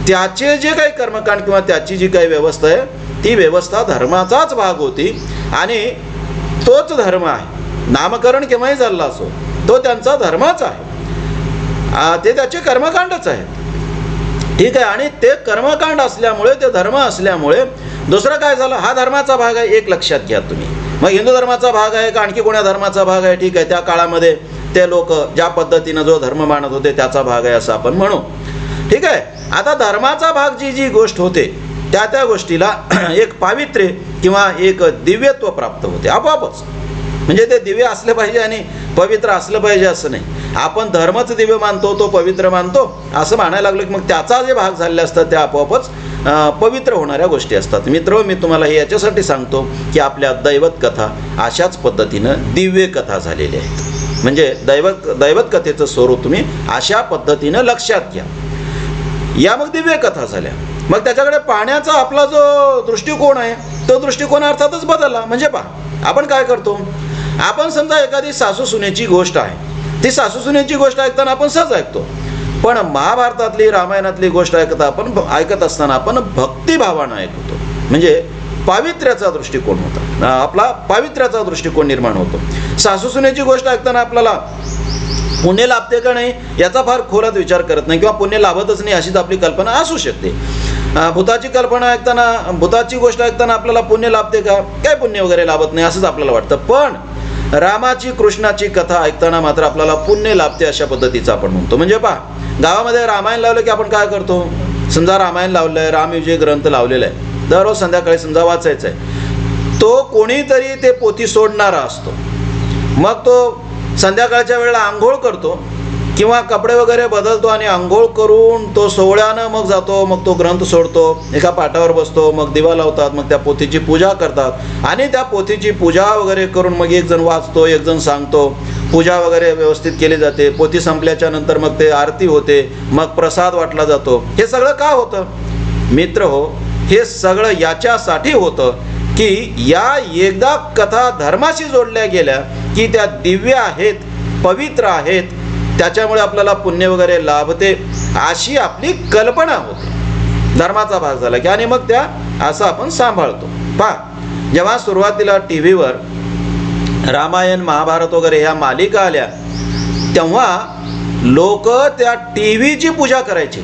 त्याचे जे काही कर्मकांड किंवा त्याची जी काही व्यवस्था आहे ती व्यवस्था धर्माचाच भाग होती आणि तोच धर्म आहे. नामकरण केव्हाही झाला असो तो त्यांचा धर्मच आहे. ते त्याचे कर्मकांडच आहेत. ठीक आहे. आणि ते कर्मकांड असल्यामुळे, ते धर्म असल्यामुळे दुसरं काय झालं, हा धर्माचा भाग आहे एक लक्षात घ्या तुम्ही. मग हिंदू धर्माचा भाग आहे का आणखी कोणा धर्माचा भाग आहे, ठीक आहे, त्या काळामध्ये ते लोक ज्या पद्धतीनं जो धर्म मानत होते त्याचा भाग आहे असं आपण म्हणू. ठीक आहे. आता धर्माचा भाग जी गोष्ट होते त्या गोष्टीला एक पावित्र्य किंवा एक दिव्यत्व प्राप्त होते आपोआपच. म्हणजे ते दिव्य असले पाहिजे आणि पवित्र असलं पाहिजे असं नाही. आपण धर्मच दिव्य मानतो, तो पवित्र मानतो असं म्हणायला लागलो की मग त्याचा जे भाग झालेले असतात त्या आपोआपच पवित्र होणाऱ्या गोष्टी असतात. मित्र, मी तुम्हाला हे याच्यासाठी सांगतो की आपल्या दैवत कथा अशाच पद्धतीनं दिव्य कथा झालेल्या आहेत. म्हणजे दैवत कथेचं स्वरूप तुम्ही अशा पद्धतीनं लक्षात घ्या. या मग दिव्य कथा झाल्या. मग त्याच्याकडे पाहण्याचा आपला जो दृष्टिकोन आहे तो दृष्टिकोन अर्थातच बदलला. म्हणजे पहा, आपण काय करतो, आपण समजा एखादी सासू सुनेची गोष्ट आहे, ती सासू सुनेची गोष्ट ऐकताना आपण सहज ऐकतो. पण महाभारतातली, रामायणातली गोष्ट ऐकत असताना आपण भक्तिभावानं ऐकतो. म्हणजे पावित्र्याचा दृष्टिकोन होता, आपला पावित्र्याचा दृष्टिकोन निर्माण होतो. सासू सुनेची गोष्ट ऐकताना आपल्याला पुण्य लाभते का नाही याचा फार खोलात विचार करत नाही, किंवा पुण्य लाभतच नाही अशीच आपली कल्पना असू शकते. भूताची गोष्ट ऐकताना आपल्याला पुण्य लाभते का, काय पुण्य वगैरे लाभत नाही असंच आपल्याला वाटतं. पण रामाची, कृष्णाची कथा ऐकताना मात्र आपल्याला पुण्य लाभते अशा पद्धतीचं आपण म्हणतो. म्हणजे पहा, गावामध्ये रामायण लावलं की आपण काय करतो, समजा रामायण लावलं आहे, रामविजय ग्रंथ लावलेला आहे, दररोज संध्याकाळी समजा वाचायचं आहे, तो कोणीतरी ते पोथी सोडणारा असतो. मग तो संध्याकाळच्या वेळेला आंघोळ करतो किंवा कपडे वगैरे बदलतो आणि आंघोळ करून तो सोहळ्यानं मग जातो, मग तो ग्रंथ सोडतो, एका पाटावर बसतो, मग दिवा लावतात, मग त्या पोथीची पूजा करतात आणि त्या पोथीची पूजा वगैरे करून मग एक जण वाचतो, एक जण सांगतो, पूजा वगैरे व्यवस्थित केली जाते. पोथी संपल्याच्या नंतर मग ते आरती होते, मग प्रसाद वाटला जातो. हे सगळं का होतं मित्र हो, हे सगळं याच्यासाठी होतं की या एकदा कथा धर्माशी जोडल्या गेल्या की त्या दिव्य आहेत, पवित्र आहेत, त्याच्यामुळे आपल्याला पुण्य वगैरे लाभते अशी आपली कल्पना होते. धर्माचा भाग झाला की आणि मग त्या असं आपण सांभाळतो. पहा, जेव्हा सुरुवातीला टी व्हीवर रामायण, महाभारत वगैरे ह्या मालिका आल्या तेव्हा लोक त्या टी व्हीची पूजा करायची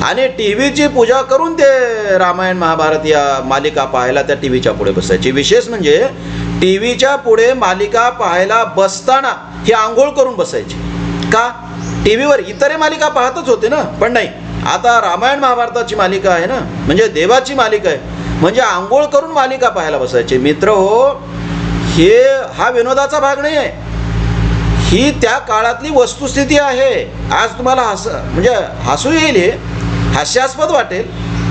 आणि टी व्हीची पूजा करून ते रामायण, महाभारत या मालिका पाहायला त्या टी व्हीच्या पुढे बसायची. विशेष म्हणजे टी व्हीच्या पुढे मालिका पाहायला बसताना हे आंघोळ करून बसायचे. का, टी व्हीवर इतर मालिका पाहतच होते ना, पण नाही, आता रामायण महाभारताची मालिका आहे ना, म्हणजे देवाची मालिका आहे, म्हणजे आंघोळ करून मालिका पाहायला बसायचे. मित्र हो, हा विनोदाचा भाग नाही आहे, ही त्या काळातली वस्तुस्थिती आहे. आज तुम्हाला म्हणजे हसू येईल, हे हास्यास्पद वाटेल,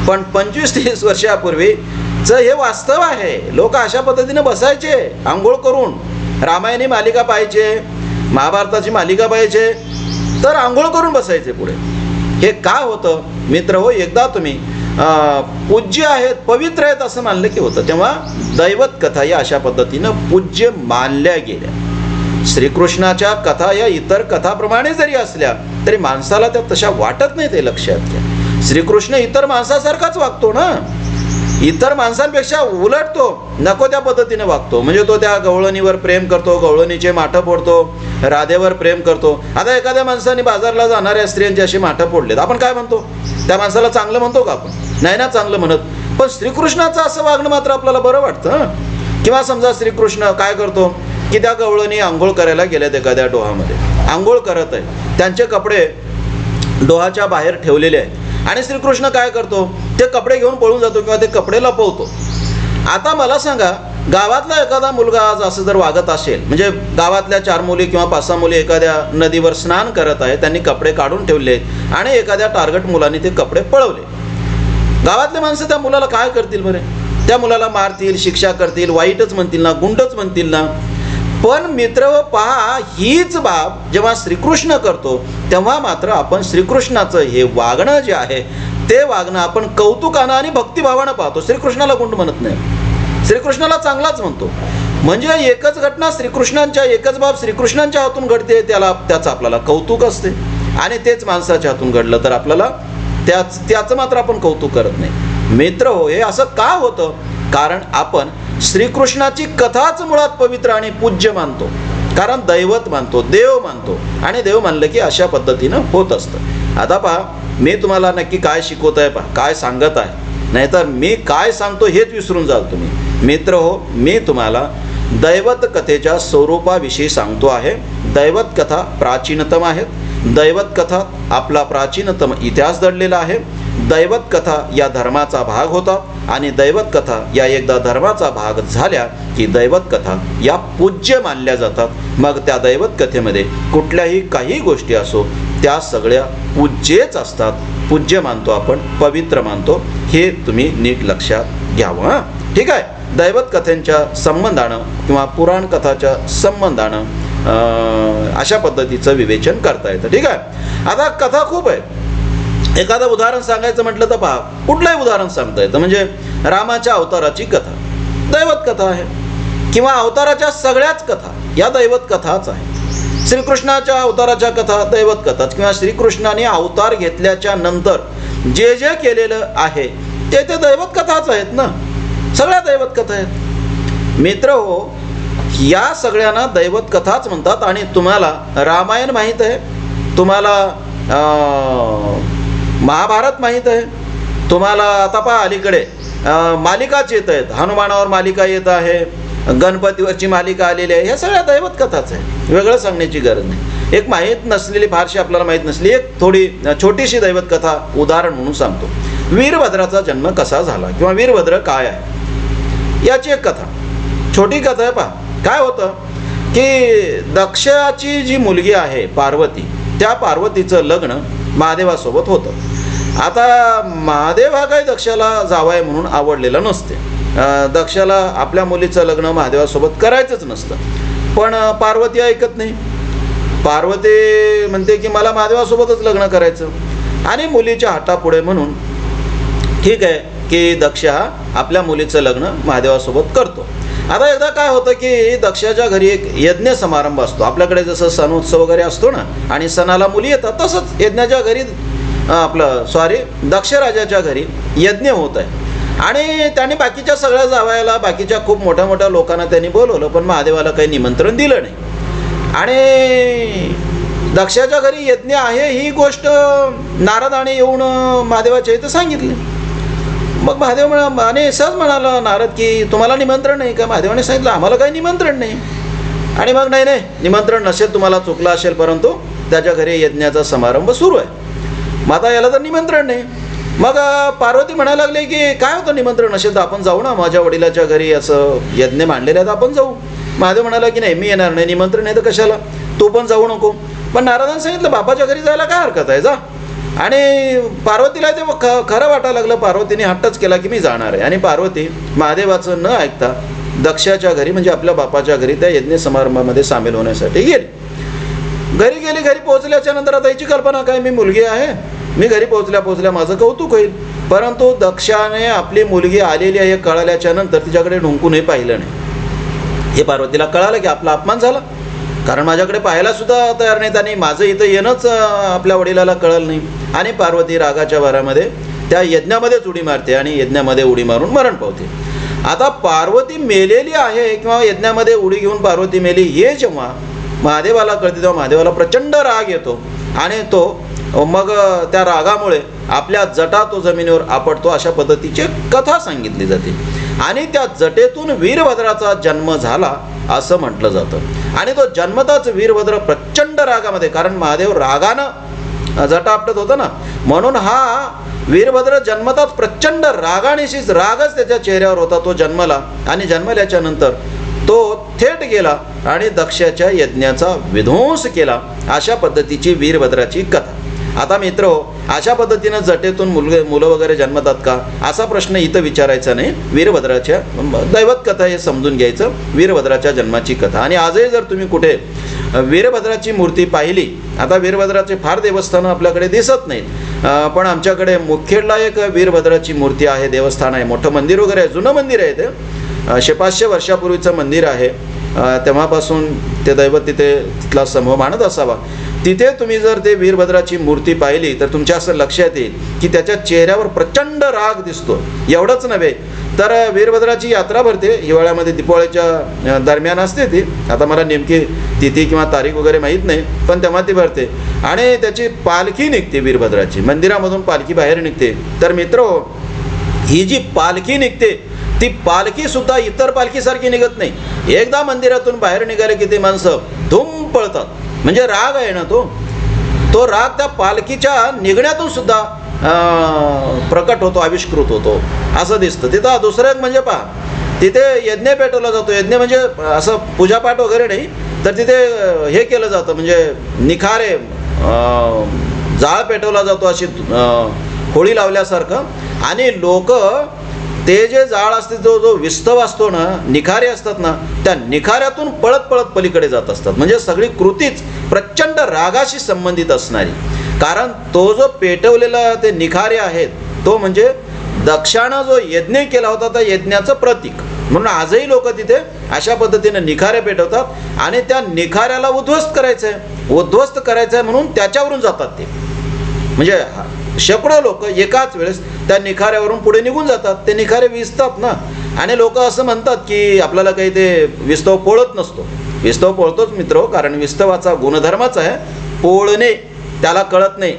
पण 25-30 वर्षापूर्वीचं हे वास्तव आहे. लोक अशा पद्धतीने बसायचे आंघोळ करून, रामायणी मालिका पाहायचे, महाभारताची मालिका पाहायचे, तर आंघोळ करून बसायचे पुढे. हे का होतं मित्र हो, एकदा तुम्ही पूज्य आहेत, पवित्र आहेत असं मानलं की होतं. तेव्हा दैवत कथा या अशा पद्धतीनं पूज्य मानल्या गेल्या. श्रीकृष्णाच्या कथा या इतर कथाप्रमाणे जरी असल्या तरी माणसाला त्या तशा वाटत नाही, ते लक्षात घ्या. श्रीकृष्ण इतर माणसासारखाच वागतो ना, इतर माणसांपेक्षा उलट तो नको त्या पद्धतीने वागतो. म्हणजे तो त्या गवळणीवर प्रेम करतो, गवळणीचे माठं फोडतो, राधेवर प्रेम करतो. आता एखाद्या माणसाने बाजारला जाणाऱ्या स्त्रियांची अशी माठं फोडलेत, आपण काय म्हणतो, त्या माणसाला चांगलं म्हणतो का आपण, नाही ना चांगलं म्हणत. पण श्रीकृष्णाचं असं वागणं मात्र आपल्याला बरं वाटतं. किंवा समजा श्रीकृष्ण काय करतो की त्या गवळणी आंघोळ करायला गेल्यात एखाद्या डोहामध्ये, आंघोळ करत आहे, त्यांचे कपडे डोहाच्या बाहेर ठेवलेले आहेत आणि श्रीकृष्ण काय करतो, ते कपडे घेऊन पळून जातो किंवा ते कपडे लपवतो. आता मला सांगा, गावातला एखादा मुलगा आज असं जर वागत असेल, म्हणजे गावातल्या 4 मुली किंवा 5-6 मुली एखाद्या नदीवर स्नान करत आहेत, त्यांनी कपडे काढून ठेवले आणि एखाद्या टार्गेट मुलांनी ते कपडे पळवले, गावातले माणसं त्या मुलाला काय करतील बरे, त्या मुलाला मारतील, शिक्षा करतील, वाईटच म्हणतील ना, गुंडच म्हणतील ना. पण मित्र पहा, हीच बाब जेव्हा श्रीकृष्ण करतो तेव्हा मात्र आपण श्रीकृष्णाचं हे वागणं जे आहे ते वागणं आपण कौतुकानं आणि भक्तिभावानं पाहतो. श्रीकृष्णाला गुंड म्हणत नाही, श्रीकृष्णाला चांगलाच म्हणतो. म्हणजे एकच घटना श्रीकृष्णांच्या, एकच बाब श्रीकृष्णांच्या हातून घडते, त्याचं आपल्याला कौतुक असते. आणि तेच माणसाच्या हातून घडलं तर आपल्याला त्याचं मात्र आपण कौतुक करत नाही. मित्र हो, हे असं का होतं, कारण आपण श्रीकृष्णाची कथाच मुळात पवित्र आणि पूज्य मानतो. कारण दैवत मानतो, देव मानतो, आणि देव मानलं की अशा पद्धतीनं होत असतं. आता पहा, मी तुम्हाला नक्की काय शिकवत आहे, पहा काय सांगत आहे, नाहीतर मी काय सांगतो हेच विसरून जाल तुम्ही. मित्र हो, मी तुम्हाला दैवत कथेच्या स्वरूपाविषयी सांगतो आहे. दैवत कथा प्राचीनतम आहेत. दैवत कथा आपला प्राचीनतम इतिहास दडलेला आहे. दैवत कथा या धर्माचा भाग होता, आणि दैवत कथा या एकदा धर्माचा भाग झाल्या की दैवत कथा या पूज्य मानल्या जातात. मग त्या दैवत कथेमध्ये कुठल्याही काही गोष्टी असो, त्या सगळ्या पूज्यच असतात. पूज्य मानतो आपण, पवित्र मानतो, हे तुम्ही नीट लक्षात घ्यावं. हां, ठीक आहे. दैवत कथेच्या संबंधानं किंवा पुराण कथाच्या संबंधानं अशा पद्धतीचं विवेचन करता येतं. ठीक आहे. आता कथा खूप आहे. एखादं उदाहरण सांगायचं म्हटलं तर पहा, कुठलंही उदाहरण सांगता येतं. म्हणजे रामाच्या अवताराची कथा दैवत कथा आहे, किंवा अवताराच्या सगळ्याच कथा या दैवत कथाच आहेत. श्रीकृष्णाच्या अवताराच्या कथा दैवत कथाच, किंवा श्रीकृष्णाने अवतार घेतल्याच्या नंतर जे जे केलेलं आहे ते दैवत कथाच आहेत ना. सगळ्या दैवत कथा आहेत. मित्र हो, या सगळ्यांना दैवत कथाच म्हणतात. आणि तुम्हाला रामायण माहीत आहे, तुम्हाला महाभारत माहीत आहे, तुम्हाला आता पहा अलीकडे मालिकाच येत आहेत. हनुमानावर मालिका येत आहे, गणपतीवरची मालिका आलेली आहे. ह्या सगळ्या दैवत कथाच आहे, वेगळं सांगण्याची गरज नाही. एक माहीत नसलेली, फारशी आपल्याला माहीत नसली, एक थोडी छोटीशी दैवत कथा उदाहरण म्हणून सांगतो. वीरभद्राचा जन्म कसा झाला, किंवा वीरभद्र काय आहे याची एक कथा, छोटी कथा आहे. पहा काय होतं की दक्षाची जी मुलगी आहे पार्वती, त्या पार्वतीचं लग्न महादेवासोबत होतं. आता महादेव हा काही दक्षाला जावाय म्हणून आवडलेला नसते. दक्षाला आपल्या मुलीचं लग्न महादेवासोबत करायचंच नसतं. पण पार्वती ऐकत नाही. पार्वती म्हणते की मला महादेवासोबतच लग्न करायचं, आणि मुलीच्या हट्टापुढे म्हणून ठीक आहे की दक्ष हा आपल्या मुलीचं लग्न महादेवासोबत करतो. आता एकदा काय होतं की दक्षाच्या घरी एक यज्ञ समारंभ असतो. आपल्याकडे जसं सणोत्सव वगैरे असतो ना, आणि सणाला मुली येतात, तसंच यज्ञाच्या घरी दक्ष राजाच्या घरी यज्ञ होत आहे. आणि त्यांनी बाकीच्या सगळ्या जावयाला, बाकीच्या खूप मोठ्या मोठ्या लोकांना त्यांनी बोलवलं, पण महादेवाला काही निमंत्रण दिलं नाही. आणि दक्षाच्या घरी यज्ञ आहे ही गोष्ट नारदाने येऊन महादेवाच्या इथं सांगितली. मग महादेव आणि सहज म्हणाला नारद की तुम्हाला निमंत्रण नाही का. महादेवाने सांगितलं आम्हाला काही निमंत्रण नाही. आणि मग नाही निमंत्रण नसेल, तुम्हाला चुकलं असेल, परंतु त्याच्या घरी यज्ञाचा समारंभ सुरू आहे, मग आता याला तर निमंत्रण नाही. मग पार्वती म्हणायला लागले की काय होतं, निमंत्रण नसेल तर आपण जाऊ ना, माझ्या वडिलाच्या घरी असं यज्ञ मांडलेलं आहे तर आपण जाऊ. महादेव म्हणाला की नाही, मी येणार नाही, निमंत्रण नाही तर कशाला, तू पण जाऊ नको. पण नारदाने सांगितलं बापाच्या घरी जायला काय हरकत आहे, जा. आणि पार्वतीला ते खरं वाटायला लागलं. पार्वतीने हट्टच केला की मी जाणार आहे. आणि पार्वती महादेवाचं न ऐकता दक्षाच्या घरी, म्हणजे आपल्या बापाच्या घरी, त्या यज्ञ समारंभामध्ये सामील होण्यासाठी गेली. घरी गेली. घरी पोहोचल्याच्या नंतर आता याची कल्पना काय, मी मुलगी आहे, मी घरी पोहोचल्या माझं कौतुक होईल. परंतु दक्षाने आपली मुलगी आलेली आहे कळाल्याच्या नंतर तिच्याकडे ढुंकूनही पाहिलं नाही. हे पार्वतीला कळालं की आपला अपमान झाला, कारण माझ्याकडे पाहायला सुद्धा तयार नाहीत, आणि माझं इथं येणंच आपल्या वडिलाला कळलं नाही. आणि पार्वती रागाच्या भरामध्ये त्या यज्ञामध्येच उडी मारते, आणि यज्ञामध्ये उडी मारून मरण पावते. आता पार्वती मेलेली आहे, किंवा यज्ञामध्ये उडी घेऊन पार्वती मेली, हे जेव्हा महादेवाला कळते तेव्हा महादेवाला प्रचंड राग येतो. आणि तो मग त्या रागामुळे आपल्या जटा तो जमिनीवर आपटतो. अशा पद्धतीची कथा सांगितली जाते. आणि त्या जटेतून वीरभद्राचा जन्म झाला असं म्हटलं जातं. आणि तो जन्मताच वीरभद्र प्रचंड रागामध्ये, कारण महादेव रागानं जटा आपटत होता ना, म्हणून हा वीरभद्र जन्मताच प्रचंड रागानेशीच, रागच त्याच्या चेहऱ्यावर होता. तो जन्मला, आणि जन्मल्याच्या नंतर तो थेट गेला आणि दक्षाच्या यज्ञाचा विध्वंस केला. अशा पद्धतीची वीरभद्राची कथा. आता मित्र हो, अशा पद्धतीनं जटेतून मुलं वगैरे जन्मतात का, असा प्रश्न इथं विचारायचा नाही. वीरभद्राच्या दैवत कथा हे समजून घ्यायचं, वीरभद्राच्या जन्माची कथा. आणि आजही जर तुम्ही कुठे वीरभद्राची मूर्ती पाहिली, आता वीरभद्राचे फार देवस्थानं आपल्याकडे दिसत नाहीत, पण आमच्याकडे मुखेडला एक वीरभद्राची मूर्ती आहे, देवस्थान आहे, मोठं मंदिर वगैरे आहे, जुनं मंदिर आहे ते, 500 वर्षापूर्वीचं मंदिर आहे. तेव्हापासून ते दैवत तिथला समूह मानत असावा. तिथे तुम्ही जर ते वीरभद्राची मूर्ती पाहिली तर तुमच्या असं लक्षात येईल की त्याच्या चेहऱ्यावर प्रचंड राग दिसतो. एवढंच नव्हे तर वीरभद्राची यात्रा भरते हिवाळ्यामध्ये, दीपावळीच्या दरम्यान असते ती. आता मला नेमकी तिथी किंवा तारीख वगैरे माहीत नाही, पण तेव्हा ती भरते आणि त्याची पालखी निघते वीरभद्राची, मंदिरामधून पालखी बाहेर निघते. तर मित्र, ही जी पालखी निघते ती पालखी सुद्धा इतर पालखीसारखी निघत नाही. एकदा मंदिरातून बाहेर निघाले की ते माणसं धूम पळतात. म्हणजे राग आहे ना, तो राग त्या पालखीच्या निघण्यातून सुद्धा प्रकट होतो, आविष्कृत होतो असं दिसतं. तिथं दुसरं एक म्हणजे पहा, तिथे यज्ञ पेटवला जातो. यज्ञ म्हणजे असं पूजापाठ वगैरे नाही, तर तिथे हे केलं जातं, म्हणजे निखारे, जाळ पेटवला जातो अशी होळी लावल्यासारखं. आणि लोक ते जे जाळ असते, जो विस्तव असतो ना, निखारे असतात ना, त्या निखाऱ्यातून पळत पळत पलीकडे जात असतात. म्हणजे सगळी कृतीच प्रचंड रागाशी संबंधित असणारी. कारण तो जो पेटवलेला ते निखारे आहेत, तो म्हणजे दक्षानं जो यज्ञ केला होता त्या यज्ञाचं प्रतीक म्हणून आजही लोक तिथे अशा पद्धतीने निखारे पेटवतात. आणि त्या निखाऱ्याला उद्ध्वस्त करायचं आहे म्हणून त्याच्यावरून जातात ते. म्हणजे शेकडो लोक एकाच वेळेस त्या निखाऱ्यावरून पुढे निघून जातात. ते निखारे विजतात ना, आणि लोक असं म्हणतात की आपल्याला काही ते विस्तव पोळत नसतो. विस्तव पोळतोच मित्र, कारण विस्तवाचा गुणधर्मच आहे पोळणे. त्याला कळत नाही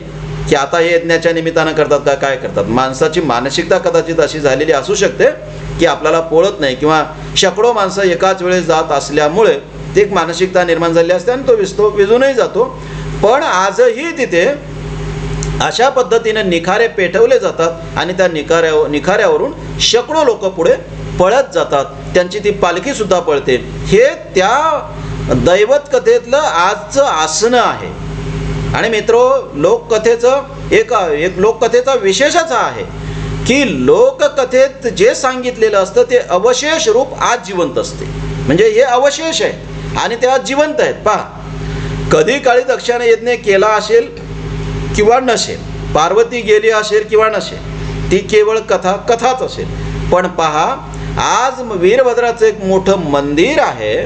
की आता हे यज्ञाच्या निमित्तानं करतात का काय करतात. माणसाची मानसिकता कदाचित अशी झालेली असू शकते की आपल्याला पोळत नाही, किंवा शेकडो माणसं एकाच वेळेस जात असल्यामुळे ती एक मानसिकता निर्माण झाली असते आणि तो विस्तव विजूनही जातो. पण आजही तिथे अशा पद्धतीने निखारे पेटवले जातात आणि त्या निखाऱ्यावरून शेकडो लोक पुढे पळत जातात. त्यांची ती पालखी सुद्धा पळते. हे त्या दैवत कथेतलं आजचं आसनं आहे. आणि मित्रो, लोककथेचं एक लोककथेचा विशेषच आहे की लोककथेत जे सांगितलेलं असतं ते अवशेष रूप आज जिवंत असते. म्हणजे हे अवशेष आहे आणि ते आज जिवंत आहेत. पहा, कधी काळी दक्षाने यज्ञ केला असेल किंवा नसेल, पार्वती गेली असेल किंवा नसेल, ती केवळ कथाच असेल. पण पहा, आज वीरभद्राचं एक मोठं मंदिर आहे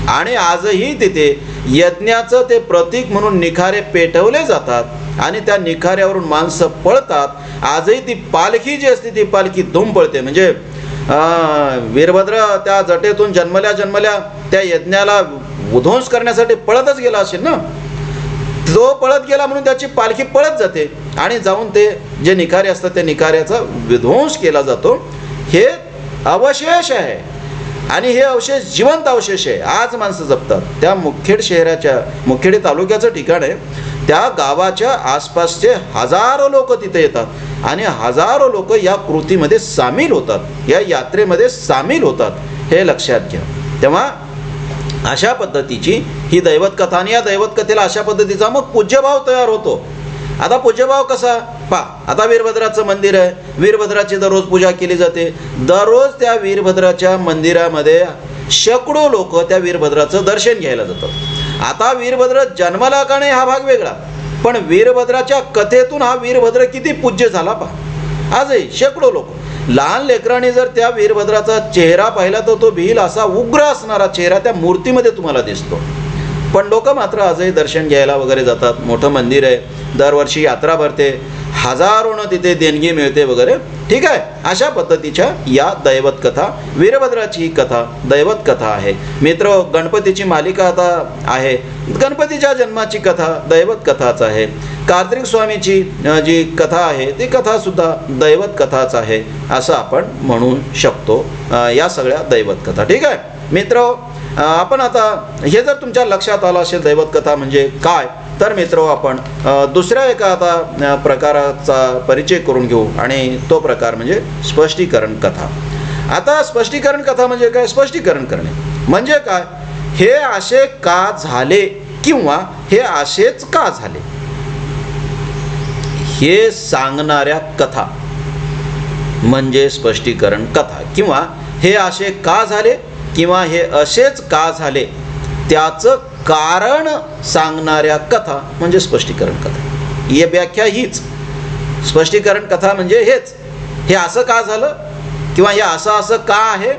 आणि आजही तिथे यज्ञाचं ते प्रतीक म्हणून निखारे पेटवले जातात आणि त्या निखाऱ्यावरून माणसं पळतात. आजही ती पालखी जी असते ती पालखी धूम पळते. म्हणजे वीरभद्र त्या जटेतून जन्मल्या त्या यज्ञाला उध्वंस करण्यासाठी पळतच गेला असेल ना. जो पळत गेला म्हणून त्याची पालखी पळत जाते आणि जाऊन ते जे निखारे असतात त्या निखाऱ्याचा विध्वंस केला जातो. हे अवशेष आहे आणि हे अवशेष जिवंत अवशेष आहे. आज माणसं जपतात. त्या मुखेड तालुक्याचं ठिकाण आहे. त्या गावाच्या आसपासचे हजारो लोक तिथे येतात आणि हजारो लोक या कृतीमध्ये सामील होतात, या यात्रेमध्ये सामील होतात. हे लक्षात घ्या. तेव्हा अशा पद्धतीची ही दैवत कथा आणि या दैवत कथेला अशा पद्धतीचा मग पूज्यभाव तयार होतो. आता पूज्यभाव कसा? पहा, आता वीरभद्राचं मंदिर आहे, वीरभद्राची दररोज पूजा केली जाते. दररोज त्या वीरभद्राच्या मंदिरामध्ये शेकडो लोक त्या वीरभद्राचं दर्शन घ्यायला जातात. आता वीरभद्र जन्माला का नाही हा भाग वेगळा, पण वीरभद्राच्या कथेतून हा वीरभद्र किती पूज्य झाला पहा. आजही शेकडो लोक, लहान लेकरांनी जर त्या वीरभद्राचा चेहरा पाहिला तर तो भिल असा उग्र असणारा चेहरा त्या मूर्तीमध्ये तुम्हाला दिसतो. पण लोक मात्र आजही दर्शन घ्यायला वगैरे जातात. मोठं मंदिर आहे, दरवर्षी यात्रा भरते, हजारोनं तिथे देणगी मिळते वगैरे. ठीक आहे, अशा पद्धतीच्या या दैवत कथा, वीरभद्राची ही कथा दैवत कथा आहे. मित्र, गणपतीची मालिका आता आहे, गणपतीच्या जन्माची कथा दैवत कथाच आहे. कार्तिक स्वामीची जी कथा आहे ती कथा सुद्धा दैवत कथाच आहे असं आपण म्हणू शकतो. या सगळ्या दैवत कथा. ठीक आहे मित्र, आपण आता हे जर तुमच्या लक्षात आलं असेल दैवत कथा म्हणजे काय, तर मित्र आपण दुसऱ्या एका आता प्रकाराचा परिचय करून घेऊ आणि तो प्रकार म्हणजे स्पष्टीकरण कथा. आता स्पष्टीकरण कथा म्हणजे काय? स्पष्टीकरण करणे म्हणजे काय? हे असे का झाले किंवा हे असेच का झाले हे सांगणाऱ्या कथा म्हणजे स्पष्टीकरण कथा. किंवा हे असे का झाले किंवा हे असेच का झाले त्याचं कारण सांगणाऱ्या कथा म्हणजे स्पष्टीकरण कथा. ही व्याख्या हीच. स्पष्टीकरण कथा म्हणजे हेच. हे असं का झालं किंवा हे असं का आहे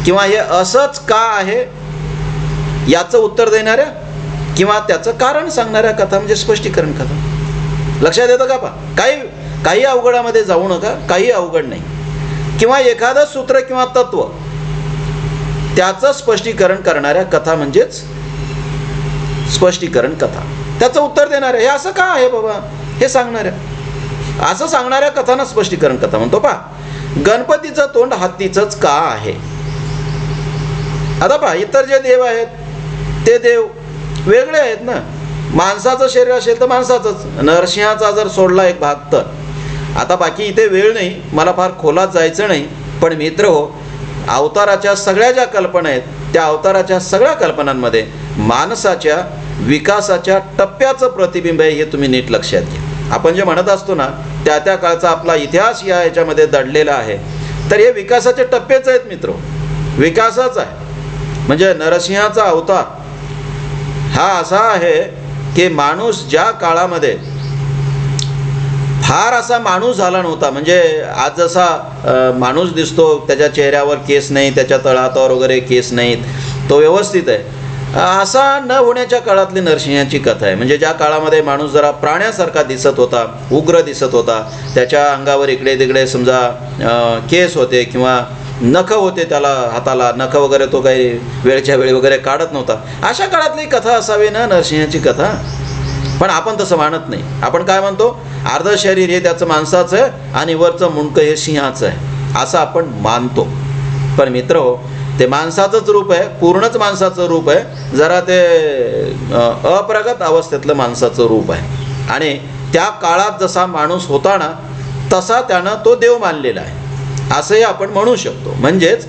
किंवा हे असंच का आहे याचं उत्तर देणाऱ्या किंवा त्याचं कारण सांगणाऱ्या कथा म्हणजे स्पष्टीकरण कथा. लक्षात येतं का? पहा, काही अवघडामध्ये जाऊ नका. काही अवघड नाही. किंवा एखादं सूत्र किंवा तत्व त्याचं स्पष्टीकरण करणाऱ्या कथा म्हणजेच स्पष्टीकरण कथा. त्याचं उत्तर देणाऱ्या, हे असं का आहे बाबा हे सांगणाऱ्या, असं सांगणाऱ्या कथांना स्पष्टीकरण कथा म्हणतो. पहा, गणपतीचं तोंड हत्तीचंच का आहे? आता पहा, इतर जे देव आहेत ते देव वेगळे आहेत ना. माणसाचं शरीर असेल तर माणसाचंच, नरसिंहाचा जर सोडला एक भाग तर. आता बाकी इथे वेळ नाही, मला फार खोलात जायचं नाही. पण मित्र हो, अवताराच्या सगळ्या ज्या कल्पना आहेत त्या अवताराच्या सगळ्या कल्पनांमध्ये माणसाच्या विकासाच्या टप्प्याचं प्रतिबिंब आहे, हे तुम्ही नीट लक्षात घ्या. आपण जे म्हणत असतो ना, त्या त्या काळचा आपला इतिहास या ह्याच्यामध्ये दडलेला आहे. तर हे विकासाचे टप्पेच आहेत मित्र, विकासाच आहे. म्हणजे नरसिंहाचा अवतार हा असा आहे की माणूस ज्या काळामध्ये फार असा माणूस झाला नव्हता. म्हणजे आज जसा माणूस दिसतो, त्याच्या चेहऱ्यावर केस नाही, त्याच्या तळहातावर वगैरे केस नाहीत, तो व्यवस्थित आहे, असा न होण्याच्या काळातली नरसिंहाची कथा आहे. म्हणजे ज्या काळामध्ये माणूस जरा प्राण्यासारखा दिसत होता, उग्र दिसत होता, त्याच्या अंगावर इकडे तिकडे समजा केस होते किंवा नख होते, त्याला हाताला नख वगैरे, तो काही वेळच्या वेळी वगैरे काढत नव्हता, अशा काळातली कथा असावी ना नरसिंहाची कथा. पण आपण तसं मानत नाही. आपण काय म्हणतो, अर्ध शरीर हे त्याचं माणसाचं आहे आणि वरचं मुंडकं हे सिंहाचं आहे, असं आपण मानतो. पण मित्र हो, ते माणसाचंच रूप आहे, पूर्णच माणसाचं रूप आहे, जरा ते अप्रगत अवस्थेतलं माणसाचं रूप आहे. आणि त्या काळात जसा माणूस होता ना तसा त्यानं तो देव मानलेला आहे असंही आपण म्हणू शकतो. म्हणजेच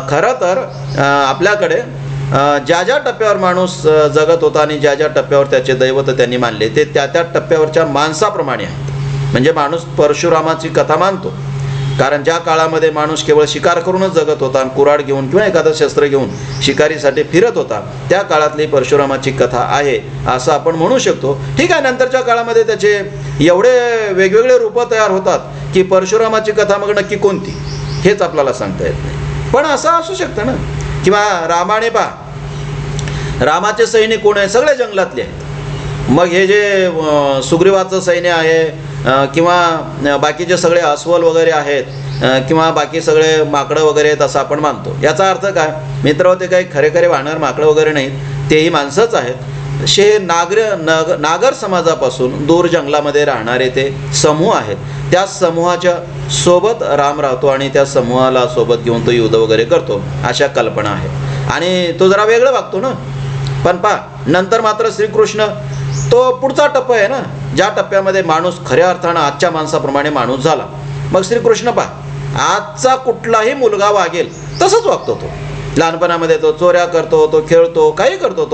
खरं तर आपल्याकडे ज्या ज्या टप्प्यावर माणूस जगत होता आणि ज्या ज्या टप्प्यावर त्याचे दैवत त्यांनी मानले ते त्या त्या टप्प्यावरच्या माणसाप्रमाणे आहेत. म्हणजे माणूस परशुरामाची कथा मानतो, कारण ज्या काळामध्ये माणूस केवळ शिकार करूनच जगत होता आणि कुऱ्हाड घेऊन किंवा एखादं शस्त्र घेऊन शिकारीसाठी फिरत होता, त्या काळातली परशुरामाची कथा आहे असं आपण म्हणू शकतो. ठीक आहे, नंतरच्या काळामध्ये त्याचे एवढे वेगवेगळे रूपं तयार होतात की परशुरामाची कथा मग नक्की कोणती हेच आपल्याला सांगता येत नाही. पण असं असू शकतं ना. किंवा रामाने पहा, रामाचे सैनिक कोण आहे? सगळे जंगलातले आहेत. मग हे जे सुग्रीवाचं सैन्य आहे किंवा बाकीचे सगळे अस्वल वगैरे आहेत किंवा बाकी सगळे माकडं वगैरे आहेत असं आपण मानतो. याचा अर्थ काय मित्र, ते काही खरे खरे वाहणार माकडं वगैरे नाहीत, तेही माणसंच आहेत. नागर समाजापासून दूर जंगलामध्ये राहणारे ते समूह आहेत. त्या समूहाच्या सोबत राम राहतो आणि त्या समूहाला सोबत घेऊन तो युद्ध वगैरे करतो, अशा कल्पना आहेत. आणि तो जरा वेगळं वागतो ना. पण पहा, नंतर मात्र श्रीकृष्ण तो पुढचा टप्पा आहे ना, ज्या टप्प्यामध्ये माणूस खऱ्या अर्थानं आजच्या माणसाप्रमाणे माणूस झाला. मग श्रीकृष्ण पहा, आजचा कुठलाही मुलगा वागेल तसंच वागतो. तो लहानपणामध्ये तो चोऱ्या करतो, तो खेळतो, काही करतो,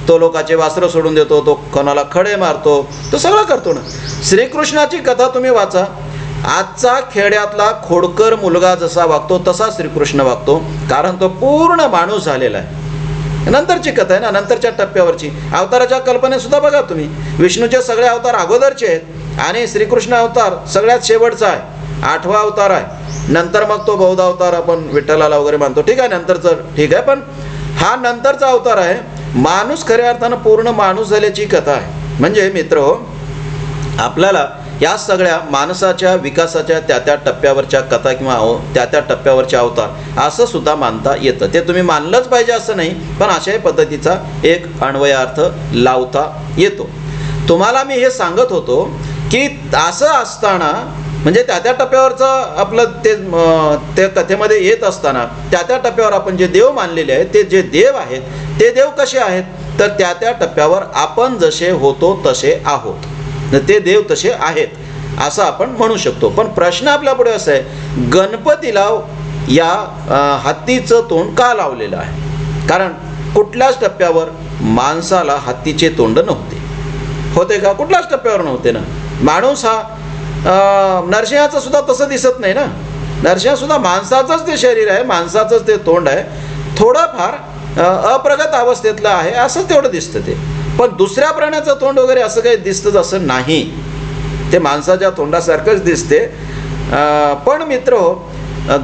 तो लोकांचे वास्त्र सोडून देतो, तो कोणाला खडे मारतो, तो सगळं करतो ना. श्रीकृष्णाची कथा तुम्ही वाचा, आजचा खेड्यातला खोडकर मुलगा जसा वागतो तसा श्रीकृष्ण वागतो, कारण तो पूर्ण माणूस झालेला आहे. नंतरची कथा आहे ना, नंतरच्या टप्प्यावरची. अवताराच्या कल्पनेत सुद्धा बघा तुम्ही, विष्णूचे सगळे अवतार अगोदरचे आहेत आणि श्रीकृष्ण अवतार सगळ्यात शेवटचा आहे, 8वा अवतार आहे. नंतर मग तो बौद्ध अवतार आपण विठ्ठलाला वगैरे मानतो, ठीक आहे, नंतरचं ठीक आहे. पण हा नंतरचा अवतार आहे, माणूस खऱ्या अर्थानं पूर्ण माणूस झाल्याची कथा आहे. म्हणजे मित्र हो, आपल्याला या सगळ्या माणसाच्या विकासाच्या त्या त्या टप्प्यावरच्या कथा किंवा त्या त्या टप्प्यावरचे अवतार असं सुद्धा मानता येतं. ते तुम्ही मानलंच पाहिजे असं नाही, पण अशाही पद्धतीचा एक अन्वयार्थ लावता येतो. तुम्हाला मी हे सांगत होतो की असं असताना म्हणजे त्या त्या टप्प्यावरचं आपलं ते कथेमध्ये येत असताना त्या त्या टप्प्यावर आपण जे देव मानलेले आहेत ते जे देव आहेत ते देव कसे आहेत, तर त्या त्या टप्प्यावर आपण जसे होतो तसे आहोत, ते देव तसे आहेत असं आपण म्हणू शकतो. पण प्रश्न आपल्यापुढे असा आहे, गणपतीला या हत्तीचं तोंड का लावलेलं आहे? कारण कुठल्याच टप्प्यावर माणसाला हत्तीचे तोंड नव्हते. होते का? कुठल्याच टप्प्यावर नव्हते ना. माणूस हा नरसिंहाचं सुद्धा तसं दिसत नाही ना. नरसिंह सुद्धा माणसाचंच ते शरीर आहे, माणसाचंच ते तोंड आहे, थोडंफार अप्रगत अवस्थेतलं आहे असं तेवढं दिसतं ते. पण दुसऱ्या प्राण्याचं तोंड वगैरे असं काही दिसतंच असं नाही, ते माणसाच्या तोंडासारखंच दिसते. पण मित्र हो,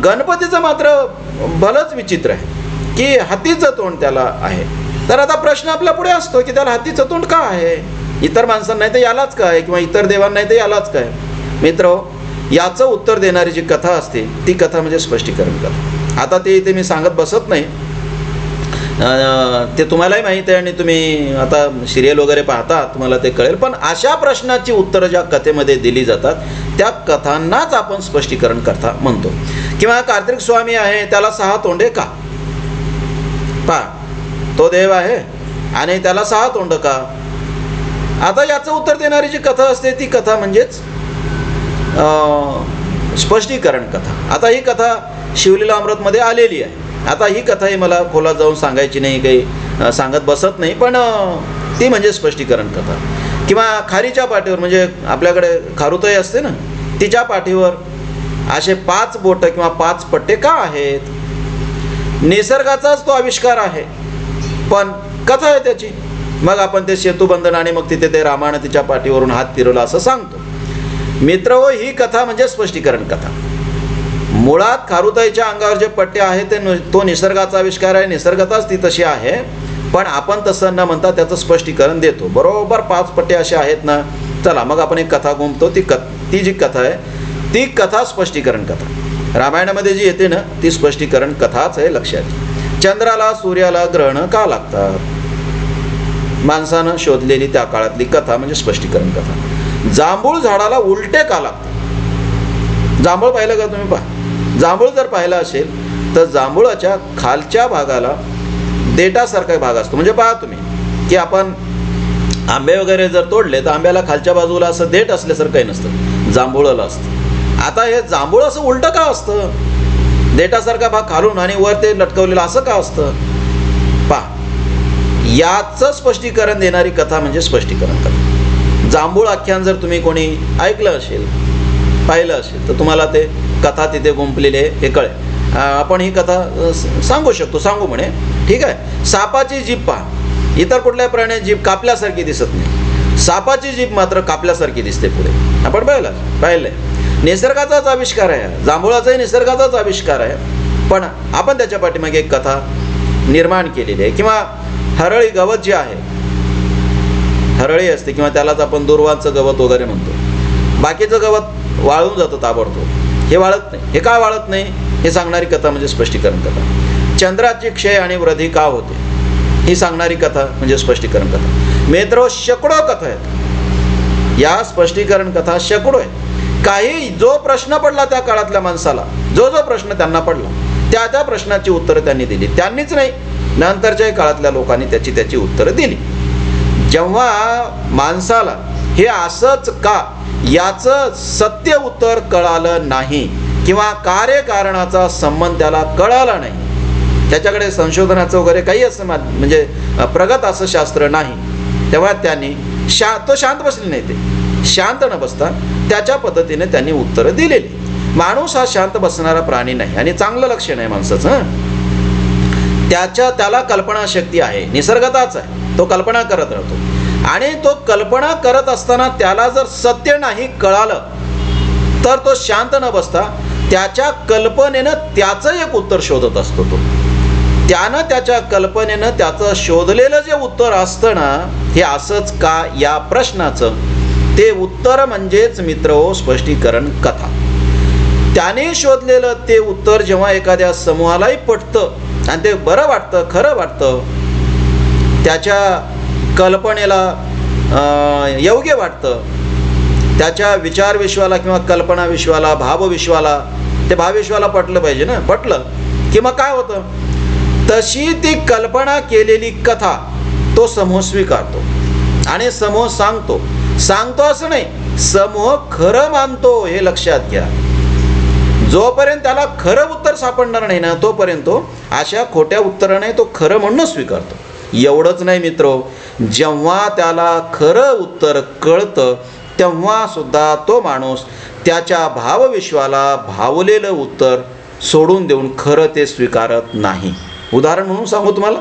गणपतीचं मात्र भलंच विचित्र आहे की हत्तीचं तोंड त्याला आहे. तर आता प्रश्न आपल्या पुढे असतो की त्याला हत्तीचं तोंड का आहे? इतर माणसांना नाही तर यालाच काय, किंवा इतर देवांना नाही तर यालाच काय? मित्र हो, याचं उत्तर देणारी जी कथा असते ती कथा म्हणजे स्पष्टीकरण कथा. आता ते इथे मी सांगत बसत नाही, ते तुम्हालाही माहीत आहे आणि तुम्ही आता सिरियल वगैरे पाहता, तुम्हाला ते कळेल. पण अशा प्रश्नाची उत्तरं ज्या कथेमध्ये दिली जातात त्या कथांनाच आपण स्पष्टीकरण कथा म्हणतो. किंवा कार्तिक स्वामी आहे, त्याला 6 तोंडे का? तो देव आहे आणि त्याला 6 तोंड का? आता याचं उत्तर देणारी जी कथा असते ती कथा म्हणजेच स्पष्टीकरण कथा. आता ही कथा शिवलीला अमृतमध्ये आलेली आहे. आता ही कथाही मला खोलात जाऊन सांगायची नाही, काही सांगत बसत नाही, पण ती म्हणजे स्पष्टीकरण कथा. किंवा खारीच्या पाठीवर, म्हणजे आपल्याकडे खारुताई असते ना, तिच्या पाठीवर असे 5 बोटं किंवा 5 पट्टे का आहेत? निसर्गाचाच तो आविष्कार आहे, पण कथा आहे त्याची. मग आपण ते सेतुबंधन आणि मग तिथे ते रामानं तिच्या पाठीवरून हात फिरवला असं सांगतो. मित्र हो, ही कथा म्हणजे स्पष्टीकरण कथा. मुळात खारुताईच्या अंगावर जे पट्टे आहेत ते तो निसर्गाचा आविष्कार आहे, निसर्गताच ती तशी आहे. पण आपण तसं न म्हणता त्याचं स्पष्टीकरण देतो. बरोबर 5 पट्टे असे आहेत ना, चला मग आपण एक कथा घुमतो. ती जी कथा आहे ती कथा स्पष्टीकरण कथा. रामायणामध्ये जी येते ना ती स्पष्टीकरण कथाच आहे, लक्षात. चंद्राला सूर्याला ग्रहण का लागतात? माणसानं शोधलेली त्या काळातली कथा म्हणजे स्पष्टीकरण कथा. जांभूळ झाडाला उलटे का लागतात? जांभूळ पाहिलं का तुम्ही? पहा, जांभूळ जर पाहिलं असेल तर जांभूळाच्या खालच्या भागाला देठासारखा भाग असतो. म्हणजे पहा तुम्ही की आपण आंबे वगैरे जर तोडले तर आंब्याला खालच्या बाजूला असं देठ असल्यासारखं काही नसतं, जांभूळाला असतं. आता हे जांभूळ असं उलटं का असतं? देठासारखा भाग खालून आणि वर ते लटकवलेलं असं का असतं? पहा, याचं स्पष्टीकरण देणारी कथा म्हणजे स्पष्टीकरण कथा. जांभूळ आख्यान जर तुम्ही कोणी ऐकलं असेल, पाहिलं असेल तर तुम्हाला ते कथा तिथे गुंफलेली आहे हे कळेल. आपण ही कथा सांगू शकतो, सांगू म्हणे, ठीक आहे. सापाची जीभ पहा, इतर कुठल्याही प्राण्याची जीभ कापल्यासारखी दिसत नाही, सापाची जीभ मात्र कापल्यासारखी दिसते पुढे. आपण पाहिलंय. निसर्गाचाच आविष्कार आहे, जांभूळाचाही निसर्गाचाच आविष्कार आहे, पण आपण त्याच्या पाठीमागे एक कथा निर्माण केलेली आहे. किंवा हरळी गवत जे आहे, हरळी असते किंवा त्यालाच आपण दुर्वांचं गवत वगैरे म्हणतो. बाकीचं गवत वाळून जातं ताबडतोब, हे वाळत नाही. हे का वाळत नाही हे सांगणारी कथा म्हणजे स्पष्टीकरण कथा. चंद्राची क्षय आणि वृद्धी का होते ही सांगणारी कथा म्हणजे स्पष्टीकरण कथा. मित्र, शेकडो कथा आहेत, या स्पष्टीकरण कथा शेकडो आहेत. काही जो प्रश्न पडला त्या काळातल्या माणसाला, जो प्रश्न त्यांना पडला त्या प्रश्नाची उत्तरं त्यांनी दिली. त्यांनीच नाही, नंतरच्याही काळातल्या लोकांनी त्याची उत्तरं दिली. जेव्हा माणसाला हे असंच का याचं सत्य उत्तर कळालं नाही किंवा कार्यकारणाचा संबंध त्याला कळाला नाही, त्याच्याकडे संशोधनाचं वगैरे काही असं म्हणजे प्रगत असं शास्त्र नाही, तेव्हा त्यांनी तो शांत बसले नाही. ते शांत न बसता त्याच्या पद्धतीने त्यांनी उत्तरं दिलेली. माणूस हा शांत बसणारा प्राणी नाही आणि चांगलं लक्षण आहे माणसाचं. त्याला कल्पनाशक्ती आहे, निसर्गताच आहे, तो कल्पना करत राहतो. आणि तो कल्पना करत असताना त्याला जर सत्य नाही कळालं तर तो शांत न बसता त्याच्या कल्पनेनं त्याचं एक उत्तर शोधत असतो. त्यानं त्याच्या कल्पनेनं त्याचं शोधलेलं जे उत्तर असतं ना, हे असंच का या प्रश्नाचं ते उत्तर म्हणजेच मित्रहो स्पष्टीकरण कथा. त्याने शोधलेलं ते उत्तर जेव्हा एखाद्या समूहालाही पटतं आणि ते बरं वाटतं, खरं वाटतं, त्याच्या कल्पनेला योग्य वाटतं, त्याच्या विचार विश्वाला किंवा कल्पना विश्वाला, भावविश्वाला, ते भावविश्वाला पटलं पाहिजे ना. पटलं की मग काय होतं, तशी ती कल्पना केलेली कथा तो समूह स्वीकारतो आणि समूह सांगतो असं नाही, समूह खरं मानतो. हे लक्षात घ्या. जोपर्यंत त्याला खरं उत्तर सापडणार नाही ना, तोपर्यंत तो अशा खोट्या उत्तराने तो खरं म्हणून स्वीकारतो. एवढंच नाही मित्रो, जेव्हा त्याला खरं उत्तर कळतं तेव्हा सुद्धा तो माणूस त्याच्या भावविश्वाला भावलेलं उत्तर सोडून देऊन खरं ते स्वीकारत नाही. उदाहरण म्हणून सांगू तुम्हाला.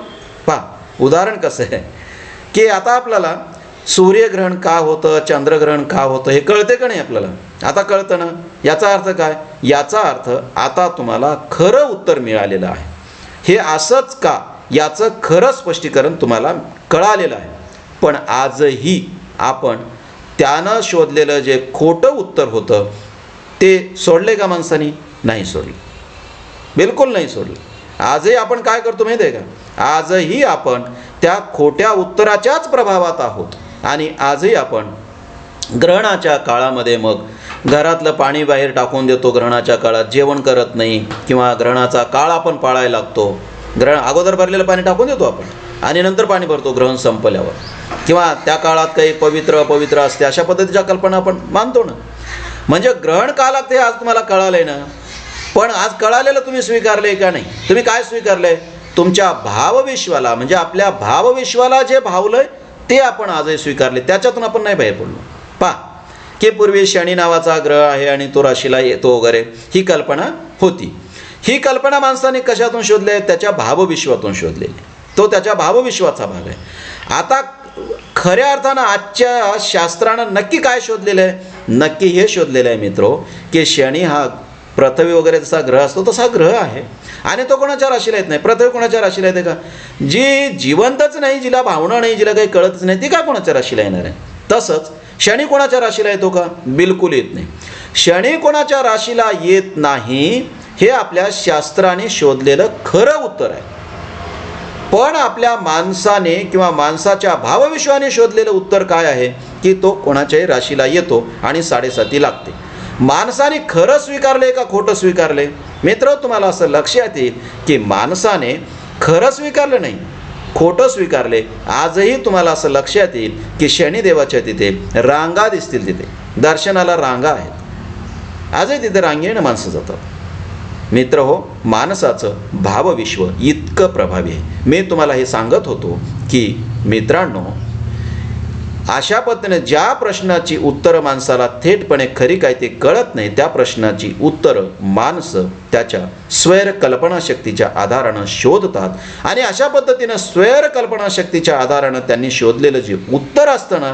पहा, उदाहरण कसं आहे की आता आपल्याला सूर्यग्रहण का होतं, चंद्रग्रहण का होतं हे कळते का नाही आपल्याला? आता कळतं ना. याचा अर्थ काय? याचा अर्थ आता तुम्हाला खरं उत्तर मिळालेलं आहे. हे असंच का याचं खरं स्पष्टीकरण तुम्हाला कळालेलं आहे. पण आजही आपण त्यानं शोधलेलं जे खोटं उत्तर होतं ते सोडले का माणसाने? नाही सोडले, बिलकुल नाही सोडले. आजही आपण काय करतो माहिती आहे का? आजही आपण त्या खोट्या उत्तराच्याच प्रभावात आहोत. आणि आजही आपण ग्रहणाच्या काळामध्ये मग घरातलं पाणी बाहेर टाकून देतो, ग्रहणाच्या काळात जेवण करत नाही, किंवा ग्रहणाचा काळ आपण पाळायला लागतो. ग्रहण अगोदर भरलेलं पाणी टाकून देतो आपण आणि नंतर पाणी भरतो ग्रहण संपल्यावर, किंवा त्या काळात काही पवित्र अपवित्र असते, अशा पद्धतीच्या कल्पना आपण मानतो ना. म्हणजे ग्रहण का लागते आज तुम्हाला कळालंय ना, पण आज कळालेलं तुम्ही स्वीकारले का नाही? तुम्ही काय स्वीकारलंय? तुमच्या भावविश्वाला, म्हणजे आपल्या भावविश्वाला जे भावलंय ते आपण आजही स्वीकारले, त्याच्यातून आपण नाही बाहेर पडलो. पहा की पूर्वी शनी नावाचा ग्रह आहे आणि तो राशीला येतो वगैरे, ही कल्पना होती. ही कल्पना माणसाने कशातून शोधले? त्याच्या भावविश्वातून शोधलेली. तो त्याच्या भावविश्वाचा भाग आहे. आता खऱ्या अर्थानं आजच्या शास्त्रानं नक्की काय शोधलेलं आहे? नक्की हे शोधलेलं आहे मित्रो, की शनी हा पृथ्वी वगैरे जसा ग्रह असतो तसा ग्रह आहे, आणि तो कोणाच्या राशीला येत नाही. पृथ्वी कोणाच्या राशीला येते का? जी जिवंतच नाही, जिला भावना नाही, जिला काही कळतच नाही, ती काय कोणाच्या राशीला येणार आहे? तसंच शनी कोणाच्या राशीला येतो का? बिलकुल येत नाही. शनी कोणाच्या राशीला येत नाही हे आपल्या शास्त्राने शोधलेलं खरं उत्तर आहे. पण आपल्या माणसाने किंवा माणसाच्या भावविश्वाने शोधलेलं उत्तर काय आहे? की तो कोणाच्याही राशीला येतो आणि 7.5 लागते. माणसाने खरं स्वीकारले का खोटं स्वीकारले? मित्र, तुम्हाला असं लक्षात येईल की माणसाने खरं स्वीकारलं नाही, खोटं स्वीकारले. आजही तुम्हाला असं लक्षात येईल की शनिदेवाच्या तिथे रांगा दिसतील, तिथे दर्शनाला रांगा आहेत. आजही तिथे रांगेनं माणसं जातात. मित्र हो, माणसाचं भावविश्व इतकं प्रभावी आहे. मी तुम्हाला हे सांगत होतो की मित्रांनो, अशा पद्धतीने ज्या प्रश्नाची उत्तरं माणसाला थेटपणे खरी काय ते कळत नाही, त्या प्रश्नाची उत्तरं माणसं त्याच्या स्वैर कल्पनाशक्तीच्या आधारानं शोधतात. आणि अशा पद्धतीनं स्वैर कल्पनाशक्तीच्या आधारानं त्यांनी शोधलेलं जे उत्तर असतं ना,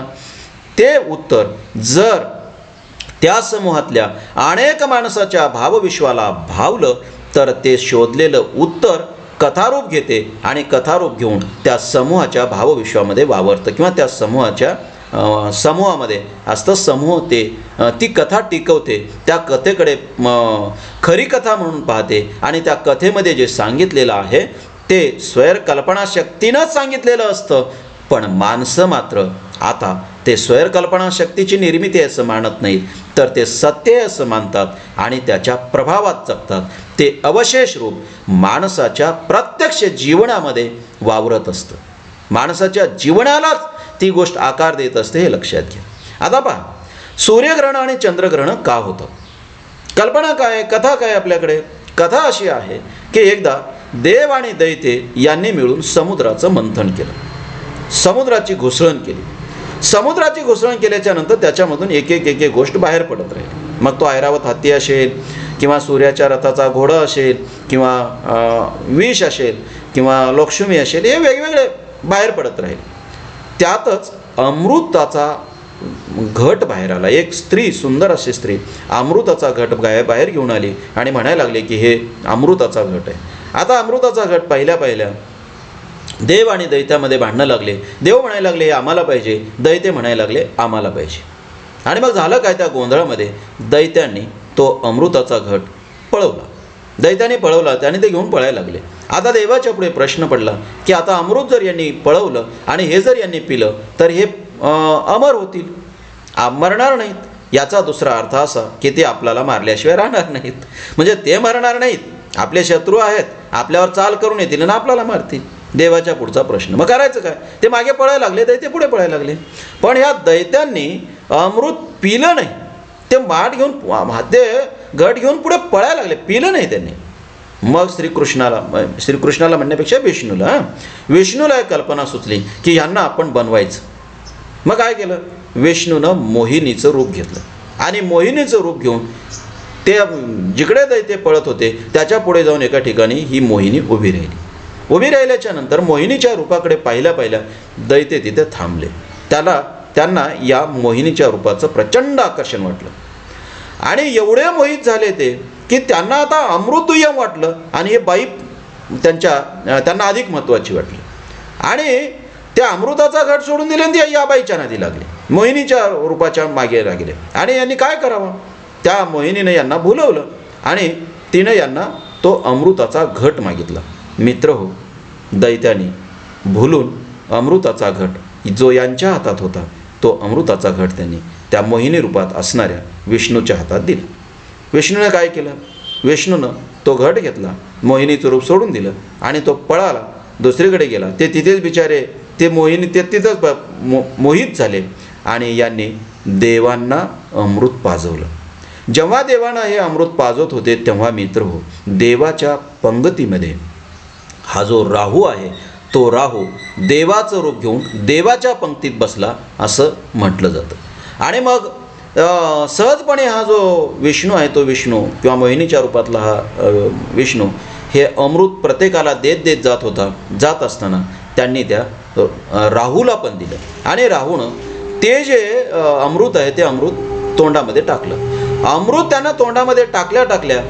ते उत्तर जर त्या समूहातल्या अनेक माणसाच्या भावविश्वाला भावलं तर ते शोधलेलं उत्तर कथारूप घेते, आणि कथारूप घेऊन त्या समूहाच्या भावविश्वामध्ये वावरतं, किंवा त्या समूहामध्ये असतं. समूह ती कथा टिकवते, त्या कथेकडे खरी कथा म्हणून पाहते, आणि त्या कथेमध्ये जे सांगितलेलं आहे ते स्वैर कल्पनाशक्तीनंच सांगितलेलं असतं. पण माणसं मात्र आता ते स्वैर कल्पनाशक्तीची निर्मिती असं मानत नाहीत, तर ते सत्य असं मानतात आणि त्याच्या प्रभावात जगतात. ते अवशेष रूप माणसाच्या प्रत्यक्ष जीवनामध्ये वावरत असतं. माणसाच्या जीवनालाच ती गोष्ट आकार देत असते, हे लक्षात घ्या. आता पहा, सूर्यग्रहण आणि चंद्रग्रहण का होतं? कल्पना काय, कथा काय आपल्याकडे? कथा अशी आहे की एकदा देव आणि दैत्य यांनी मिळून समुद्राचं मंथन केलं, समुद्राची घुसळण केली. समुद्राची घुसळण केल्याच्या नंतर त्याच्यामधून एक एक गोष्ट बाहेर पडत राहील. मग तो ऐरावत हत्ती असेल, किंवा सूर्याच्या रथाचा घोडा असेल, किंवा विष असेल, किंवा लक्ष्मी असेल, हे वेगवेगळे बाहेर पडत राहील. त्यातच अमृताचा घट बाहेर आला. एक स्त्री, सुंदर अशी स्त्री अमृताचा घट बाहेर घेऊन आली आणि म्हणायला लागले की हे अमृताचा घट आहे. आता अमृताचा घट पाहिल्या देव आणि दैत्यामध्ये भांडणं लागले. देव म्हणायला लागले हे आम्हाला पाहिजे, दैत्य म्हणायला लागले आम्हाला पाहिजे. आणि मग झालं काय, त्या गोंधळामध्ये दैत्यांनी तो अमृताचा घट पळवला. दैत्याने पळवला, त्याने ते घेऊन पळायला लागले. आता देवाच्या पुढे प्रश्न पडला की आता अमृत जर यांनी पळवलं आणि हे जर यांनी पिलं तर हे अमर होतील, मरणार नाहीत. याचा दुसरा अर्थ असा की ते आपल्याला मारल्याशिवाय राहणार नाहीत. म्हणजे ते मरणार नाहीत, आपले शत्रू आहेत, आपल्यावर चाल करून येतील आणि आपल्याला मारतील. देवाच्या पुढचा प्रश्न. मग करायचं काय? ते मागे पळायला लागले, दैत्य पुढे पळायला लागले. पण ह्या दैत्यांनी अमृत पिलं नाही. ते माठ घेऊन, ते घट घेऊन पुढे पळायला लागले, पिलं नाही त्यांनी. मग श्रीकृष्णाला म्हणण्यापेक्षा विष्णूला एक कल्पना सुचली की यांना आपण बनवायचं. मग काय केलं? विष्णूनं मोहिनीचं रूप घेतलं, आणि मोहिनीचं रूप घेऊन ते जिकडे दैत्य पळत होते त्याच्या पुढे जाऊन एका ठिकाणी ही मोहिनी उभी राहिली. उभी राहिल्याच्या नंतर मोहिनीच्या रूपाकडे पाहिल्या दैत्य तिथे थांबले. त्यांना या मोहिनीच्या रूपाचं प्रचंड आकर्षण वाटलं, आणि एवढे मोहित झाले ते की त्यांना आता अमृतुयम वाटलं, आणि हे बाई त्यांना अधिक महत्त्वाची वाटली. आणि त्या अमृताचा घट सोडून दिले आणि या बाईच्या नादी लागले, मोहिनीच्या रूपाच्या मागे लागले. आणि यांनी काय करावं? त्या मोहिनीनं यांना भुलवलं आणि तिनं यांना तो अमृताचा घट मागितला. मित्र हो, दैत्याने भुलून अमृताचा घट जो यांच्या हातात होता तो अमृताचा घट त्यांनी त्या मोहिनी रूपात असणाऱ्या विष्णूच्या हातात दिला. विष्णूने काय केलं? विष्णूनं तो घट घेतला, मोहिनीचं रूप सोडून दिलं आणि तो पळाला, दुसरीकडे गेला. ते तिथेच बिचारे ते मोहिनी ते तिथंच मोहित झाले आणि यांनी देवांना अमृत पाजवलं. जेव्हा देवांना हे अमृत पाजवत होते तेव्हा मित्र हो, देवाच्या पंगतीमध्ये हा जो राहू आहे तो राहू देवाचं रूप घेऊन देवाच्या पंक्तीत बसला असं म्हटलं जातं. आणि मग सहजपणे हा जो विष्णू आहे तो विष्णू किंवा मोहिनीच्या रूपातला हा विष्णू हे अमृत प्रत्येकाला देत देत जात होता. जात असताना त्यांनी त्या राहूला पण दिलं आणि राहूनं ते जे अमृत आहे ते अमृत तोंडामध्ये टाकलं. अमृत त्यांना तोंडामध्ये टाकल्या टाकल्या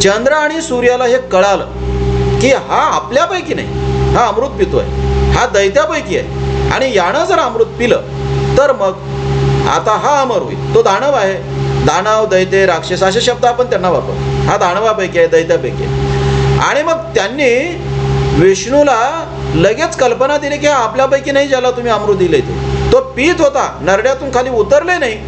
चंद्र आणि सूर्याला हे कळालं की हा आपल्यापैकी नाही, हा अमृत पितोय, हा दैत्यापैकी आहे आणि यानं जर अमृत पिलं तर मग आता हा अमर होईल. तो दानव आहे. दानव, दैत्य, राक्षस असे शब्द आपण त्यांना वापरतो. हा दानवापैकी आहे, दैत्यापैकी आहे. आणि मग त्यांनी विष्णूला लगेच कल्पना दिली की आपल्यापैकी नाही ज्याला तुम्ही अमृत दिले तो पीत होता, नरड्यातून खाली उतरले नाही.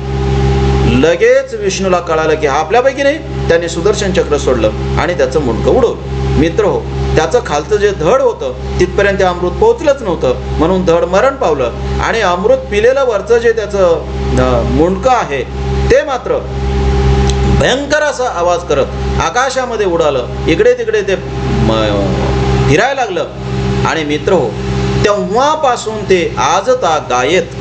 लगेच विष्णूला कळालं की हा आपल्यापैकी नाही. त्याने सुदर्शन चक्र सोडलं आणि त्याचं मुंडकं उडवलं. मित्र हो, त्याचं खालचं जे धड होतं तिथपर्यंत ते अमृत पोहोचलंच नव्हतं, म्हणून धड मरण पावलं आणि अमृत पिलेलं वरचं जे त्याचं मुंडकं आहे ते मात्र भयंकर असा आवाज करत आकाशामध्ये उडालं. इकडे तिकडे ते फिरायला लागलं. आणि मित्र हो, तेव्हापासून ते आजता गायत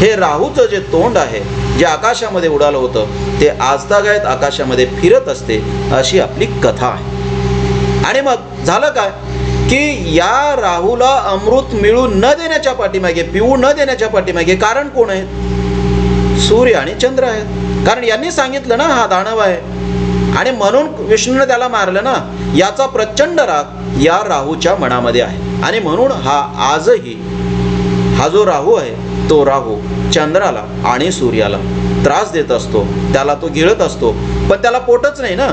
हे राहूचं जे तोंड आहे जे आकाशामध्ये उडालं होतं ते आजतागायत आकाशामध्ये फिरत असते अशी आपली कथा आहे. आणि मग झालं काय की या राहूला अमृत मिळू न देण्याच्या पाठीमागे, पिऊ न देण्याच्या पाठीमागे कारण कोण आहेत? सूर्य आणि चंद्र आहेत. कारण यांनी सांगितलं ना हा दानव आहे आणि म्हणून विष्णूने त्याला मारलं ना. याचा प्रचंड राग या राहूच्या मनामध्ये आहे आणि म्हणून हा आजही हा जो राहू आहे तो राहू चंद्राला आणि सूर्याला त्रास देत असतो. त्याला तो गिळत असतो, पण त्याला पोटच नाही ना.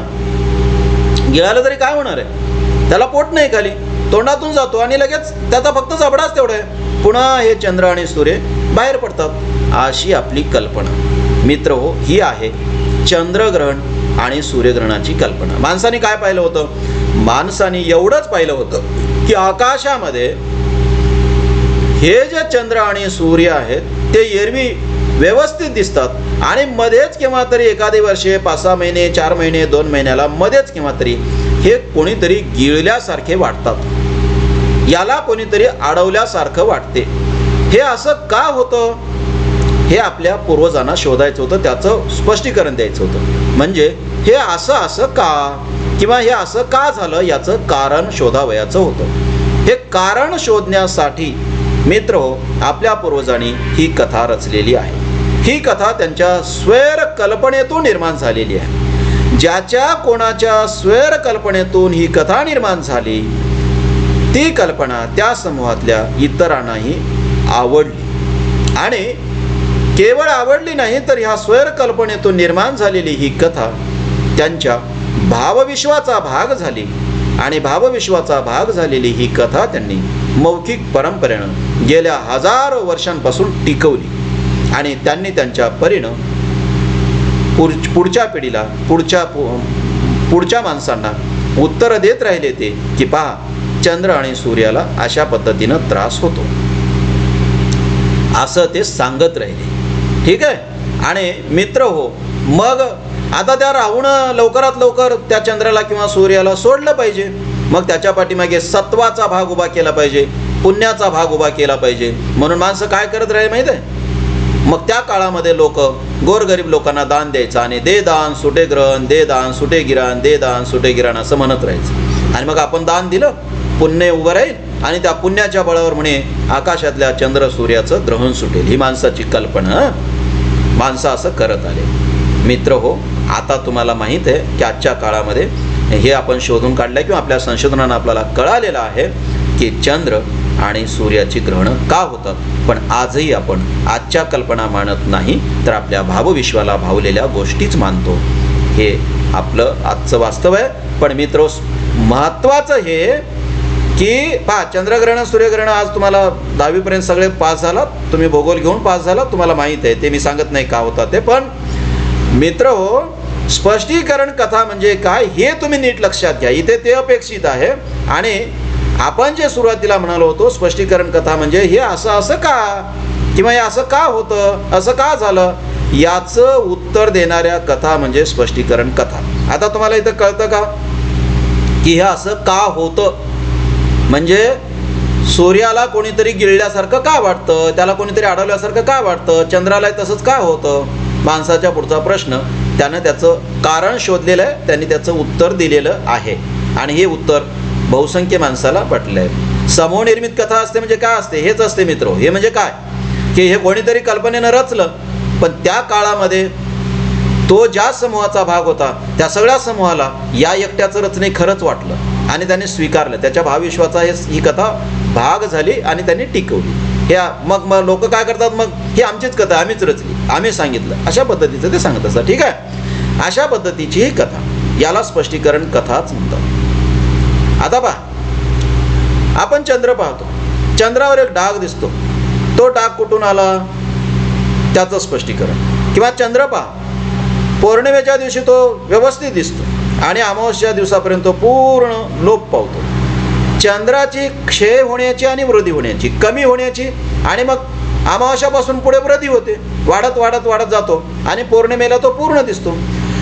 गिळालं तरी काय होणार आहे? त्याला पोट नाही, खाली तोंडातून जातो आणि लगेच त्याचा फक्त जबडाच तेवढा आहे. पुन्हा हे चंद्र आणि सूर्य बाहेर पडतात. अशी आपली कल्पना मित्र हो, ही आहे चंद्रग्रहण आणि सूर्यग्रहणाची कल्पना. माणसाने काय पाहिलं होतं? माणसाने एवढंच पाहिलं होतं की आकाशामध्ये हे जे चंद्र आणि सूर्य आहेत ते एरवी व्यवस्थित दिसतात आणि मध्येच केव्हा तरी एखादी वर्षे 5-6 महिने 4 महिने 2 महिन्याला मध्येच केव्हा तरी हे कोणीतरी गिळल्यासारखे वाटतात. याला कोणीतरी अडवल्यासारखं वाटते. हे असं का होतं हे आपल्या पूर्वजांना शोधायचं होतं, त्याचं स्पष्टीकरण द्यायचं होतं. म्हणजे हे असं का किंवा हे असं का झालं याचं कारण शोधावयाचं होतं. हे कारण शोधण्यासाठी मित्र हो, आपल्या पूर्वजांनी ही कथा रचलेली आहे. ही कथा त्यांच्या स्वैर कल्पनेतून निर्माण झालेली आहे. ज्याच्या कोणाच्या स्वैर कल्पनेतून ही कथा निर्माण झाली ती कल्पना त्या समूहातल्या इतरांनाही आवडली आणि केवळ आवडली नाही तर ह्या स्वैर कल्पनेतून निर्माण झालेली ही कथा त्यांच्या भावविश्वाचा भाग झाली आणि भावविश्वाचा भाग झालेली ही कथा त्यांनी मौखिक परंपरेनं गेल्या हजारो वर्षांपासून टिकवली आणि त्यांनी त्यांच्या परीनं पुढच्या पिढीला पुढच्या माणसांना उत्तर देत राहिले ते की पहा चंद्र आणि सूर्याला अशा पद्धतीनं त्रास होतो असं ते सांगत राहिले. ठीक आहे. आणि मित्र हो, मग आता त्या राहूनं लवकरात लवकर त्या चंद्राला किंवा सूर्याला सोडलं पाहिजे. मग त्याच्या पाठीमागे सत्वाचा भाग उभा केला पाहिजे, पुण्याचा भाग उभा केला पाहिजे. म्हणून माणसं काय करत राहिले माहिती आहे? मग त्या काळामध्ये लोक गोरगरीब लोकांना दान द्यायचं आणि दे दान सुटे ग्रहण, दे दान सुटे गिराण, दे दान सुटे गिराण असं म्हणत राहायचं. आणि मग आपण दान दिलं, पुण्य उभं राहील आणि त्या पुण्याच्या बळावर म्हणे आकाशातल्या चंद्र सूर्याचं ग्रहण सुटेल. ही माणसाची कल्पना. माणसं असं करत आले. मित्र हो, आता तुम्हाला माहीत आहे की आजच्या काळामध्ये हे आपण शोधून काढलं किंवा आपल्या संशोधनानं आपल्याला कळालेलं आहे की चंद्र आणि सूर्याची ग्रहणं का होतात. पण आजही आपण आजच्या कल्पना मानत नाही तर आपल्या भावविश्वाला भावलेल्या गोष्टीच मानतो. हे आपलं आजचं वास्तव आहे. पण मित्र, महत्त्वाचं हे की पहा, चंद्रग्रहण सूर्यग्रहण आज तुम्हाला 10वीपर्यंत सगळे पास झालात, तुम्ही भूगोल घेऊन पास झालात, तुम्हाला माहीत आहे, ते मी सांगत नाही का होता ते. पण मित्र हो, स्पष्टीकरण कथा म्हणजे काय हे तुम्ही नीट लक्षात घ्या, इथे ते अपेक्षित आहे. आणि आपण जे सुरुवातीला म्हणालो होतो, स्पष्टीकरण कथा म्हणजे हे असं का, किंवा हे असं का होतं, असं का झालं, याचं उत्तर देणाऱ्या कथा म्हणजे स्पष्टीकरण कथा. आता तुम्हाला इथं कळतं का की हे असं का होतं, म्हणजे सूर्याला कोणीतरी गिळल्यासारखं का वाटतं, त्याला कोणीतरी अडवल्यासारखं का वाटतं, चंद्राला तसंच का होतं. माणसाच्या पुढचा प्रश्न, त्यानं त्याचं कारण शोधलेलं आहे, त्यांनी त्याचं उत्तर दिलेलं आहे. आणि हे उत्तर बहुसंख्य माणसाला पटलं आहे. समूहनिर्मित कथा असते म्हणजे काय असते, हेच असते मित्र. हे म्हणजे काय की हे कोणीतरी कल्पनेनं रचलं, पण त्या काळामध्ये तो ज्या समूहाचा भाग होता त्या सगळ्या समूहाला या एकट्याचं रचने खरंच वाटलं आणि त्याने स्वीकारलं. त्याच्या भावविश्वाचा ही कथा भाग झाली आणि त्यांनी टिकवली. ह्या मग लोक काय करतात, मग ही आमचीच कथा, आम्हीच रचली, आम्ही सांगितलं, अशा पद्धतीचं ते सांगत असतात. ठीक आहे, अशा पद्धतीची ही कथा, याला स्पष्टीकरण कथाच म्हणतात. आता पहा, आपण चंद्र पाहतो, चंद्रावर एक डाग दिसतो, तो डाग कुठून आला त्याचं स्पष्टीकरण. किंवा चंद्र पहा, पौर्णिमेच्या दिवशी तो व्यवस्थित दिसतो आणि अमावस्या दिवसापर्यंत तो पूर्ण लोप पावतो. चंद्राची क्षय होण्याची आणि वृद्धी होण्याची, कमी होण्याची, आणि मग अमावस्यापासून पुढे वृद्धी होते, वाढत वाढत वाढत जातो आणि पौर्णिमेला तो पूर्ण दिसतो.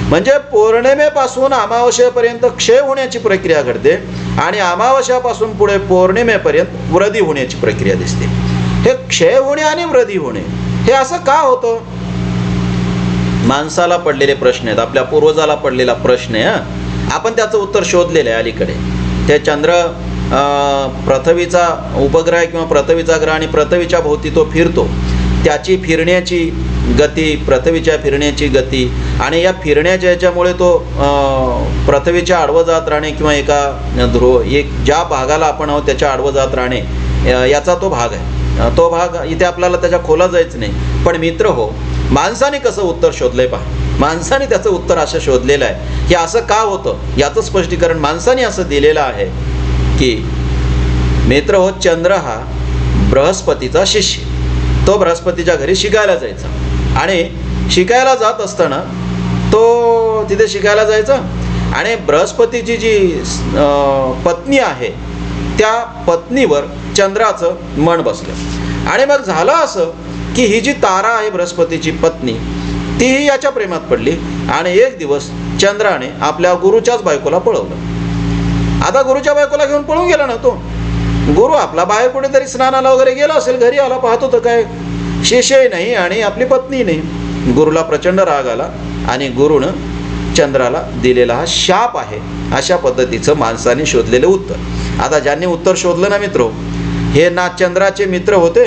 म्हणजे पौर्णिमेपासून अमावस्येपर्यंत क्षय होण्याची प्रक्रिया घडते आणि अमावस्यापासून पुढे पौर्णिमेपर्यंत वृद्धी होण्याची प्रक्रिया दिसते. हे क्षय होणे आणि वृद्धी होणे हे असं का होतं, माणसाला पडलेले प्रश्न आहेत, आपल्या पूर्वजाला पडलेला प्रश्न आहे. आपण त्याचं उत्तर शोधलेलं आहे अलीकडे. ते चंद्र पृथ्वीचा उपग्रह आहे किंवा पृथ्वीचा ग्रह, आणि पृथ्वीच्या भोवती तो फिरतो, त्याची फिरण्याची गती, पृथ्वीच्या फिरण्याची गती, आणि या फिरण्याच्या याच्यामुळे तो पृथ्वीच्या आडवं जात राहणे किंवा एक ज्या भागाला आपण आहोत त्याच्या आडवं जात राहणे, याचा तो भाग आहे. तो भाग इथे आपल्याला त्याच्या खोला जायचं नाही. पण मित्र हो, माणसाने कसं उत्तर शोधलंय पहा, माणसाने त्याचं उत्तर असं शोधलेलं आहे की असं का होतं याचं स्पष्टीकरण माणसाने असं दिलेलं आहे की मित्र हो, चंद्र हा बृहस्पतीचा शिष्य, तो बृहस्पतीच्या घरी शिकायला जायचा आणि शिकायला जात असताना तो तिथे शिकायला जायचा आणि बृहस्पतीची जी पत्नी आहे त्या पत्नीवर चंद्राचं मन बसलं. आणि मग झालं असं की ही जी तारा आहे बृहस्पतीची पत्नी, तीही याच्या प्रेमात पडली आणि एक दिवस चंद्राने आपल्या गुरुच्याच बायकोला पळवलं. आता गुरुच्या बायकोला घेऊन पळून गेला ना तो गुरु, आपला बाहेर कुठेतरी स्नानाला वगैरे गेला असेल, घरी आला, पाहतो तर काय शिष्यही नाही आणि आपली पत्नी नाही. गुरुला प्रचंड राग आला आणि गुरुनं चंद्राला दिलेला हा शाप आहे. अशा पद्धतीचं माणसाने शोधलेलं उत्तर. आता ज्यांनी उत्तर शोधलं ना मित्र, हे ना चंद्राचे मित्र होते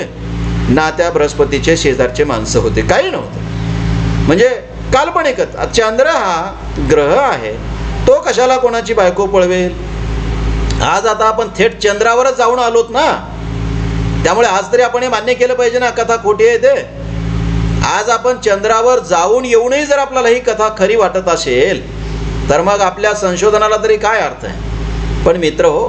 ना त्या बृहस्पतीचे शेजारचे माणसं होते, काही नव्हतं. म्हणजे काल्पनिकच. चंद्र हा ग्रह आहे, तो कशाला कोणाची बायको पळवेल. आज आता आपण थेट चंद्रावरच जाऊन आलोत ना, त्यामुळे आज तरी आपण हे मान्य केलं पाहिजे ना कथा खोटी आहे ते. आज आपण चंद्रावर जाऊन येऊनही जर आपल्याला ही कथा खरी वाटत असेल तर मग आपल्या संशोधनाला तरी काय अर्थ आहे. पण मित्र हो,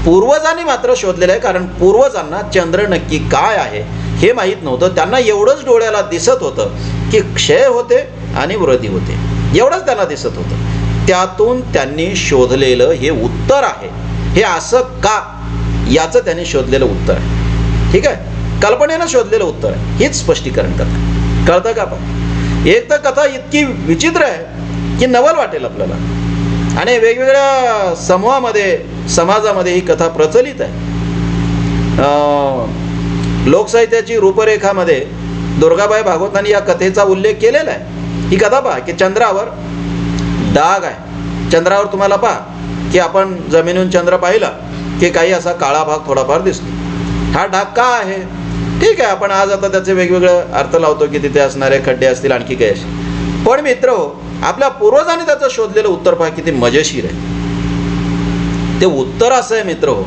पूर्वजांनी मात्र शोधलेलं आहे, कारण पूर्वजांना चंद्र नक्की काय आहे हे माहीत नव्हतं. त्यांना एवढंच डोळ्याला दिसत होतं की क्षय होते आणि वृद्धी होते, एवढंच त्यांना दिसत होतं. त्यातून त्यांनी शोधलेलं हे उत्तर आहे. हे असं का याचं त्यांनी शोधलेलं उत्तर आहे. ठीक आहे, कल्पनेनं शोधलेलं उत्तर आहे. हीच स्पष्टीकरण कथा. कळतं का? आपण एक तर कथा इतकी विचित्र आहे की नवल वाटेल आपल्याला, आणि वेगवेगळ्या समूहामध्ये समाजामध्ये ही कथा प्रचलित आहे. लोकसाहित्याची रूपरेखामध्ये दुर्गाबाई भागवतांनी या कथेचा उल्लेख केलेला आहे. ही कथा पहा की चंद्रावर डाग आहे. चंद्रावर तुम्हाला पहा की आपण जमिनीहून चंद्र पाहिला की काही असा काळा भाग थोडाफार दिसतो. हा डाग का आहे? ठीक आहे, आपण आज आता त्याचे वेगवेगळे अर्थ लावतो की तिथे असणारे खड्डे असतील, आणखी काही असेल. पण मित्र हो, आपल्या पूर्वजांनी त्याचं शोधलेलं उत्तर पहा किती मजेशीर आहे. ते उत्तर असं आहे मित्र हो,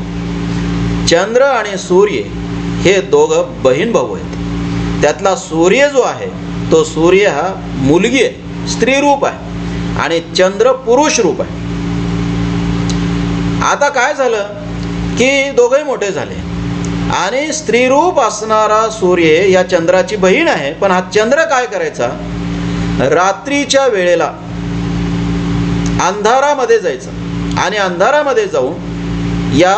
चंद्र आणि सूर्य हे दोघं बहीण भाऊ आहेत. त्यातला सूर्य जो आहे तो सूर्य हा मुलगी आहे, स्त्री रूप आहे, आणि चंद्र पुरुष रूप आहे. आता काय झालं की दोघंही मोठे झाले आणि स्त्रीरूप असणारा सूर्य या चंद्राची बहीण आहे. पण हा चंद्र काय करायचा, रात्रीच्या वेळेला अंधारामध्ये जायचं आणि अंधारामध्ये जाऊन या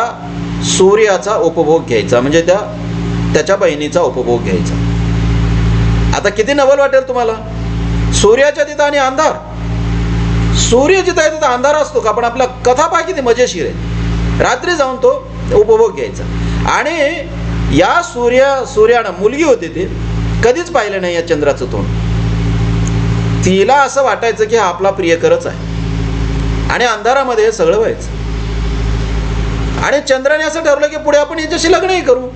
सूर्याचा उपभोग घ्यायचा, म्हणजे त्याच्या बहिणीचा उपभोग घ्यायचा. आता किती नवल वाटेल तुम्हाला, सूर्याच्या तिथं आणि अंधार. सूर्य जिथं आहे तिथं अंधार असतो का? पण आपला कथा पहा किती मजेशीर आहे. रात्री जाऊन तो उपभोग घ्यायचा. आणि या सूर्यानं, मुलगी होती ती, कधीच पाहिलं नाही या चंद्राचं तोंड. तिला असं वाटायचं की हा आपला प्रियकरच आहे आणि अंधारामध्ये हे सगळं व्हायचं. आणि चंद्राने असं ठरवलं की पुढे आपण याच्याशी लग्नही करू.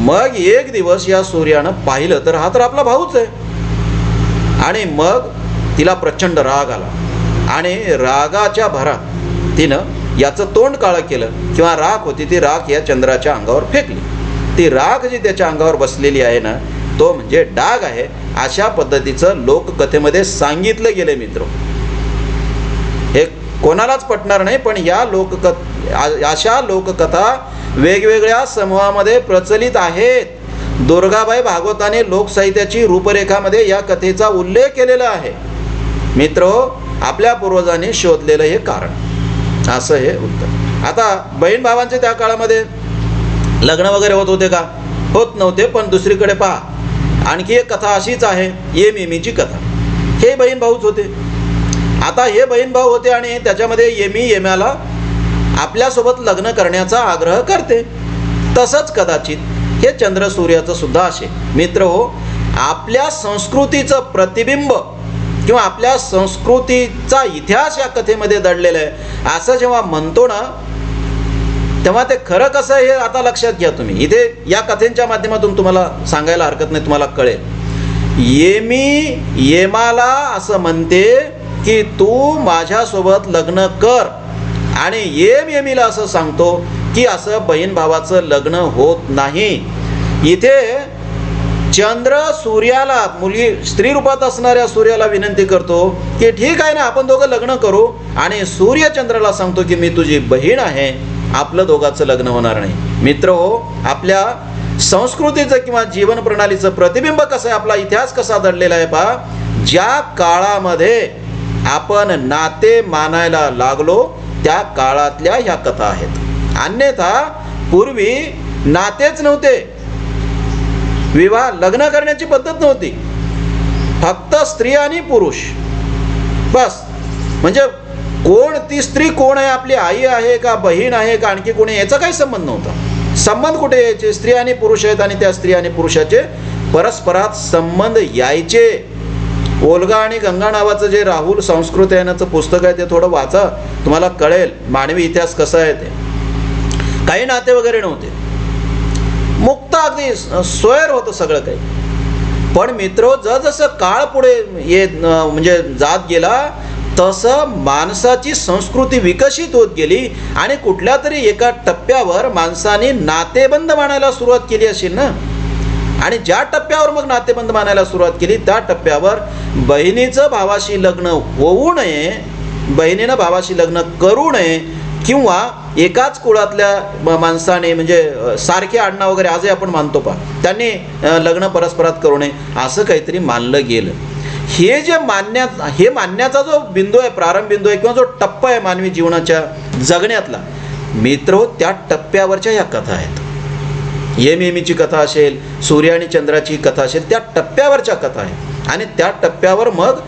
मग एक दिवस या सूर्यानं पाहिलं तर हा तर आपला भाऊच आहे. आणि मग तिला प्रचंड राग आला आणि रागाच्या भरात तिनं याचं तोंड काळं केलं, किंवा राख होती ती राख या चंद्राच्या अंगावर फेकली. ती राख जी त्याच्या अंगावर बसलेली आहे ना, तो म्हणजे डाग आहे. अशा पद्धतीचं लोककथेमध्ये सांगितलं गेलं मित्र. हे कोणालाच पटणार नाही, पण या अशा लोककथा वेगवेगळ्या समूहामध्ये प्रचलित आहेत. दुर्गाबाई भागवताने लोकसाहित्याची रूपरेखामध्ये या कथेचा उल्लेख केलेला आहे. मित्र, आपल्या पूर्वजांनी शोधलेलं हे कारण, असं हे उत्तर. आता बहीण भावांचे त्या काळामध्ये लग्न वगैरे होत होते का? होत नव्हते. पण दुसरीकडे पहा, आणखी एक कथा अशीच आहे, येमीची कथा. हे बहीण भाऊच होते. आता हे बहीण भाऊ होते आणि त्याच्यामध्ये येम्याला आपल्यासोबत लग्न करण्याचा आग्रह करते. तसंच कदाचित हे चंद्र सूर्याचं सुद्धा असे. मित्र हो, आपल्या संस्कृतीचं प्रतिबिंब किंवा आपल्या संस्कृतीचा इतिहास या कथेमध्ये दडलेला आहे असं जेव्हा म्हणतो ना, तेव्हा ते खरं कसं हे आता लक्षात घ्या तुम्ही. इथे या कथेच्या माध्यमातून तुम्हाला सांगायला हरकत नाही, तुम्हाला कळेल. येमाला असं म्हणते की तू माझ्यासोबत लग्न कर, आणि येमीला असं सांगतो की असं बहीण भावाचं लग्न होत नाही. इथे चंद्र सूर्याला, मुलगी स्त्री रूपात असणाऱ्या सूर्याला विनंती करतो की ठीक आहे ना, आपण दोघं लग्न करू. आणि सूर्य चंद्राला सांगतो की मी तुझी बहीण आहे, आपलं दोघांचं लग्न होणार नाही. मित्र हो, आपल्या संस्कृतीचं किंवा जीवन प्रणालीचं प्रतिबिंब कसं आहे, आपला इतिहास कसा दडलेला आहे पहा. ज्या काळामध्ये आपण नाते मानायला लागलो त्या काळातल्या ह्या कथा आहेत. अन्यथा पूर्वी नातेच नव्हते, विवाह लग्न करण्याची पद्धत नव्हती. फक्त स्त्री आणि पुरुष बस. म्हणजे कोण ती स्त्री कोण आहे, आपली आई आहे का, बहीण आहे का, आणखी कोणी, याचा काही संबंध नव्हता. संबंध कुठे यायचे? स्त्री आणि पुरुष आहेत आणि त्या स्त्री आणि पुरुषाचे परस्परात संबंध यायचे. ओल्गा आणि गंगा नावाचं जे राहुल संस्कृतयानाचं पुस्तक आहे ते थोडं वाचा, तुम्हाला कळेल मानवी इतिहास कसा आहे ते. काही नाते वगैरे नव्हते, मुक्त अगदी सोयर होतं सगळं काही. पण मित्र, जसं काळ पुढे म्हणजे जात गेला तसं माणसाची संस्कृती विकसित होत गेली आणि कुठल्या तरी एका टप्प्यावर माणसाने नातेबंध मानायला सुरुवात केली असेल ना. आणि ज्या टप्प्यावर मग नातेबंध मानायला सुरुवात केली त्या टप्प्यावर बहिणीचं भावाशी लग्न होऊ नये, बहिणीनं भावाशी लग्न करू नये, किंवा एकाच कुळातल्या माणसाने, म्हणजे सारखे आडनाव वगैरे आजही आपण मानतो पहा, त्यांनी लग्न परस्परात करू नये असं काहीतरी मानलं गेलं. हे जे मानण्याचा जो बिंदू आहे, प्रारंभ बिंदू आहे किंवा जो टप्पा आहे मानवी जीवनाच्या जगण्यातला, मित्र, त्या टप्प्यावरच्या या कथा आहेत. येमीची कथा असेल, सूर्य आणि चंद्राची कथा असेल, त्या टप्प्यावरच्या कथा आहेत. आणि त्या टप्प्यावर मग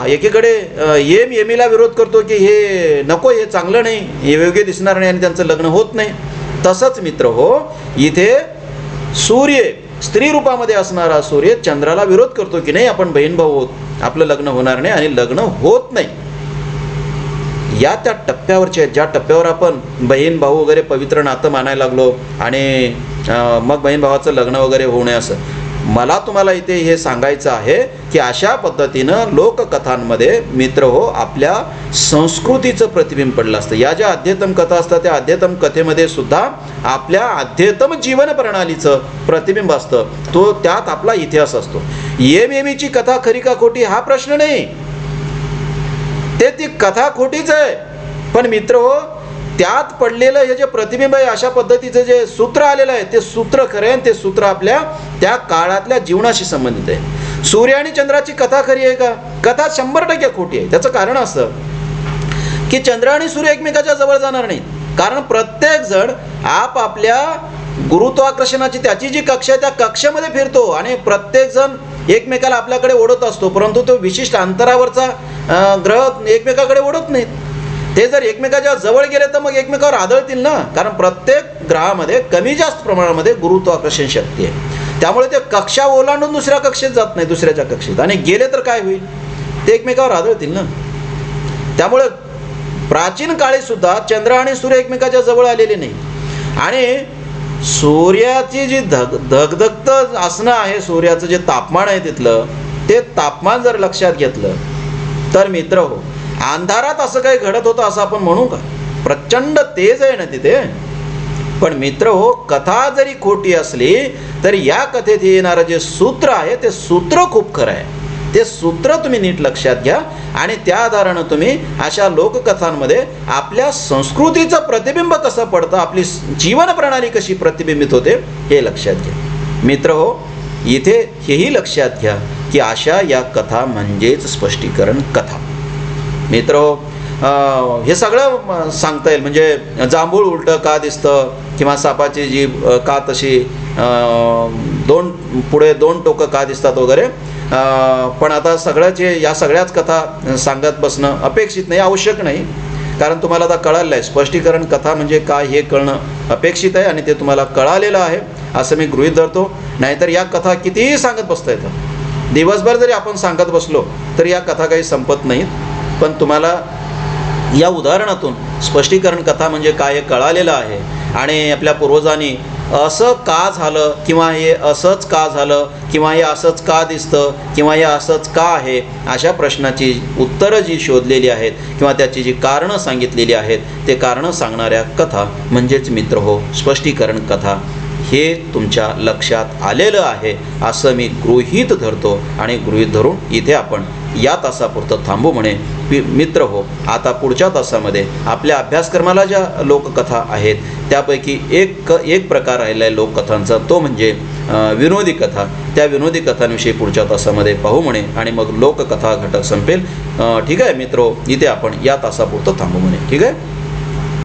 एकीकडे येमीला विरोध करतो की हे नको, हे चांगलं नाही, हे योग्य दिसणार नाही आणि त्यांचं लग्न होत नाही. तसंच मित्र हो, इथे सूर्य स्त्री रूपामध्ये असणारा सूर्य चंद्राला विरोध करतो की नाही, आपण बहीण भाऊ होत, आपलं लग्न होणार नाही आणि लग्न होत नाही. या त्या टप्प्यावरचे, ज्या टप्प्यावर आपण बहीण भाऊ वगैरे पवित्र नातं मानायला लागलो आणि मग बहीण भावाचं लग्न वगैरे होऊ नये असं, मला तुम्हाला इथे हे सांगायचं आहे की अशा पद्धतीनं लोककथांमध्ये मित्र हो आपल्या संस्कृतीचं प्रतिबिंब पडलं असतं. या ज्या अध्यतम कथा असतात त्या अध्यतम कथेमध्ये सुद्धा आपल्या अध्यतम जीवन प्रणालीचं प्रतिबिंब असतं. त्यात आपला इतिहास असतो. येमीची कथा खरी का खोटी हा प्रश्न नाही, ती कथा खोटीच आहे. पण मित्र हो, त्यात पडलेलं हे जे प्रतिबिंब आहे, अशा पद्धतीचं जे सूत्र आलेलं आहे, ते सूत्र खरं आहे. ते सूत्र आपल्या त्या काळातल्या जीवनाशी संबंधित आहे. सूर्य आणि चंद्राची कथा खरी आहे का? कथा 100% खोटी आहे. त्याचं कारण असं की चंद्र आणि सूर्य एकमेकाच्या जवळ जाणार नाहीत. कारण प्रत्येक जण आपापल्या गुरुत्वाकर्षणाची त्याची जी कक्षा आहे त्या कक्षेमध्ये फिरतो आणि प्रत्येक जण एकमेकाला आपल्याकडे ओढत असतो. परंतु तो विशिष्ट अंतरावरचा ग्रह एकमेकाकडे ओढत नाहीत. ते जर एकमेकाच्या जवळ गेले तर मग एकमेकावर आदळतील ना. कारण प्रत्येक ग्रहामध्ये कमी जास्त प्रमाणामध्ये गुरुत्वाकर्षण शक्ती आहे. त्यामुळे ते कक्षा ओलांडून दुसऱ्या कक्षेत जात नाही, दुसऱ्याच्या कक्षेत. आणि गेले तर काय होईल? ते एकमेकावर आदळतील ना. त्यामुळे प्राचीन काळी सुद्धा चंद्र आणि सूर्य एकमेकाच्या जवळ आलेले नाही. आणि सूर्याची जी धगधगत असणं आहे, सूर्याचं जे तापमान आहे तिथलं, ते तापमान जर लक्षात घेतलं तर मित्र हो, अंधारात असं काही घडत होतं असं आपण म्हणू का? प्रचंड तेज आहे ना तिथे. पण मित्र हो, कथा जरी खोटी असली तरी या कथेत येणारं जे सूत्र आहे ते सूत्र खूप खरं आहे. ते सूत्र तुम्ही नीट लक्षात घ्या आणि त्या आधारानं तुम्ही अशा लोककथांमध्ये आपल्या संस्कृतीचं प्रतिबिंब कसं पडतं, आपली जीवन प्रणाली कशी प्रतिबिंबित होते हे लक्षात घ्या. मित्र हो, इथे हेही लक्षात घ्या की अशा या कथा म्हणजेच स्पष्टीकरण कथा. मित्र हो, हे सगळं सांगता येईल. म्हणजे जांभूळ उलटं का दिसतं किंवा सापाची जीभ का तशी, पुढे दोन टोकं का दिसतात वगैरे. पण आता सगळ्याचे या सगळ्याच कथा सांगत बसणं अपेक्षित नाही, आवश्यक नाही. कारण तुम्हाला आता कळालेलं आहे स्पष्टीकरण कथा म्हणजे काय हे कळणं अपेक्षित आहे आणि ते तुम्हाला कळालेलं आहे असं मी गृहीत धरतो. नाहीतर या कथा कितीही सांगत बसता येतं. दिवसभर जरी आपण सांगत बसलो तर या कथा काही संपत नाहीत. पण तुम्हाला या उदाहरणातून स्पष्टीकरण कथा म्हणजे काय हे कळालेलं आहे. आणि आपल्या पूर्वजांनी असं का झालं किंवा हे असंच का झालं किंवा हे असंच का दिसतं किंवा हे असंच का आहे, अशा प्रश्नाची उत्तरं जी शोधलेली आहेत किंवा त्याची जी कारणं सांगितलेली आहेत, ते कारणं सांगणाऱ्या कथा म्हणजेच मित्र हो स्पष्टीकरण कथा, हे तुमच्या लक्षात आलेलं आहे असं मी गृहीत धरतो. आणि गृहीत धरून इथे आपण या तासापुरतं थांबू म्हणे. मित्र हो, आता पुढच्या तासामध्ये आपल्या अभ्यासक्रमाला ज्या लोककथा आहेत त्यापैकी एक प्रकार राहिला आहे लोककथांचा, तो म्हणजे विनोदी कथा. त्या विनोदी कथांविषयी पुढच्या तासामध्ये पाहू म्हणे आणि मग लोककथा घटक संपेल. ठीक आहे मित्रो, इथे आपण या तासापुरतं थांबू म्हणे. ठीक आहे.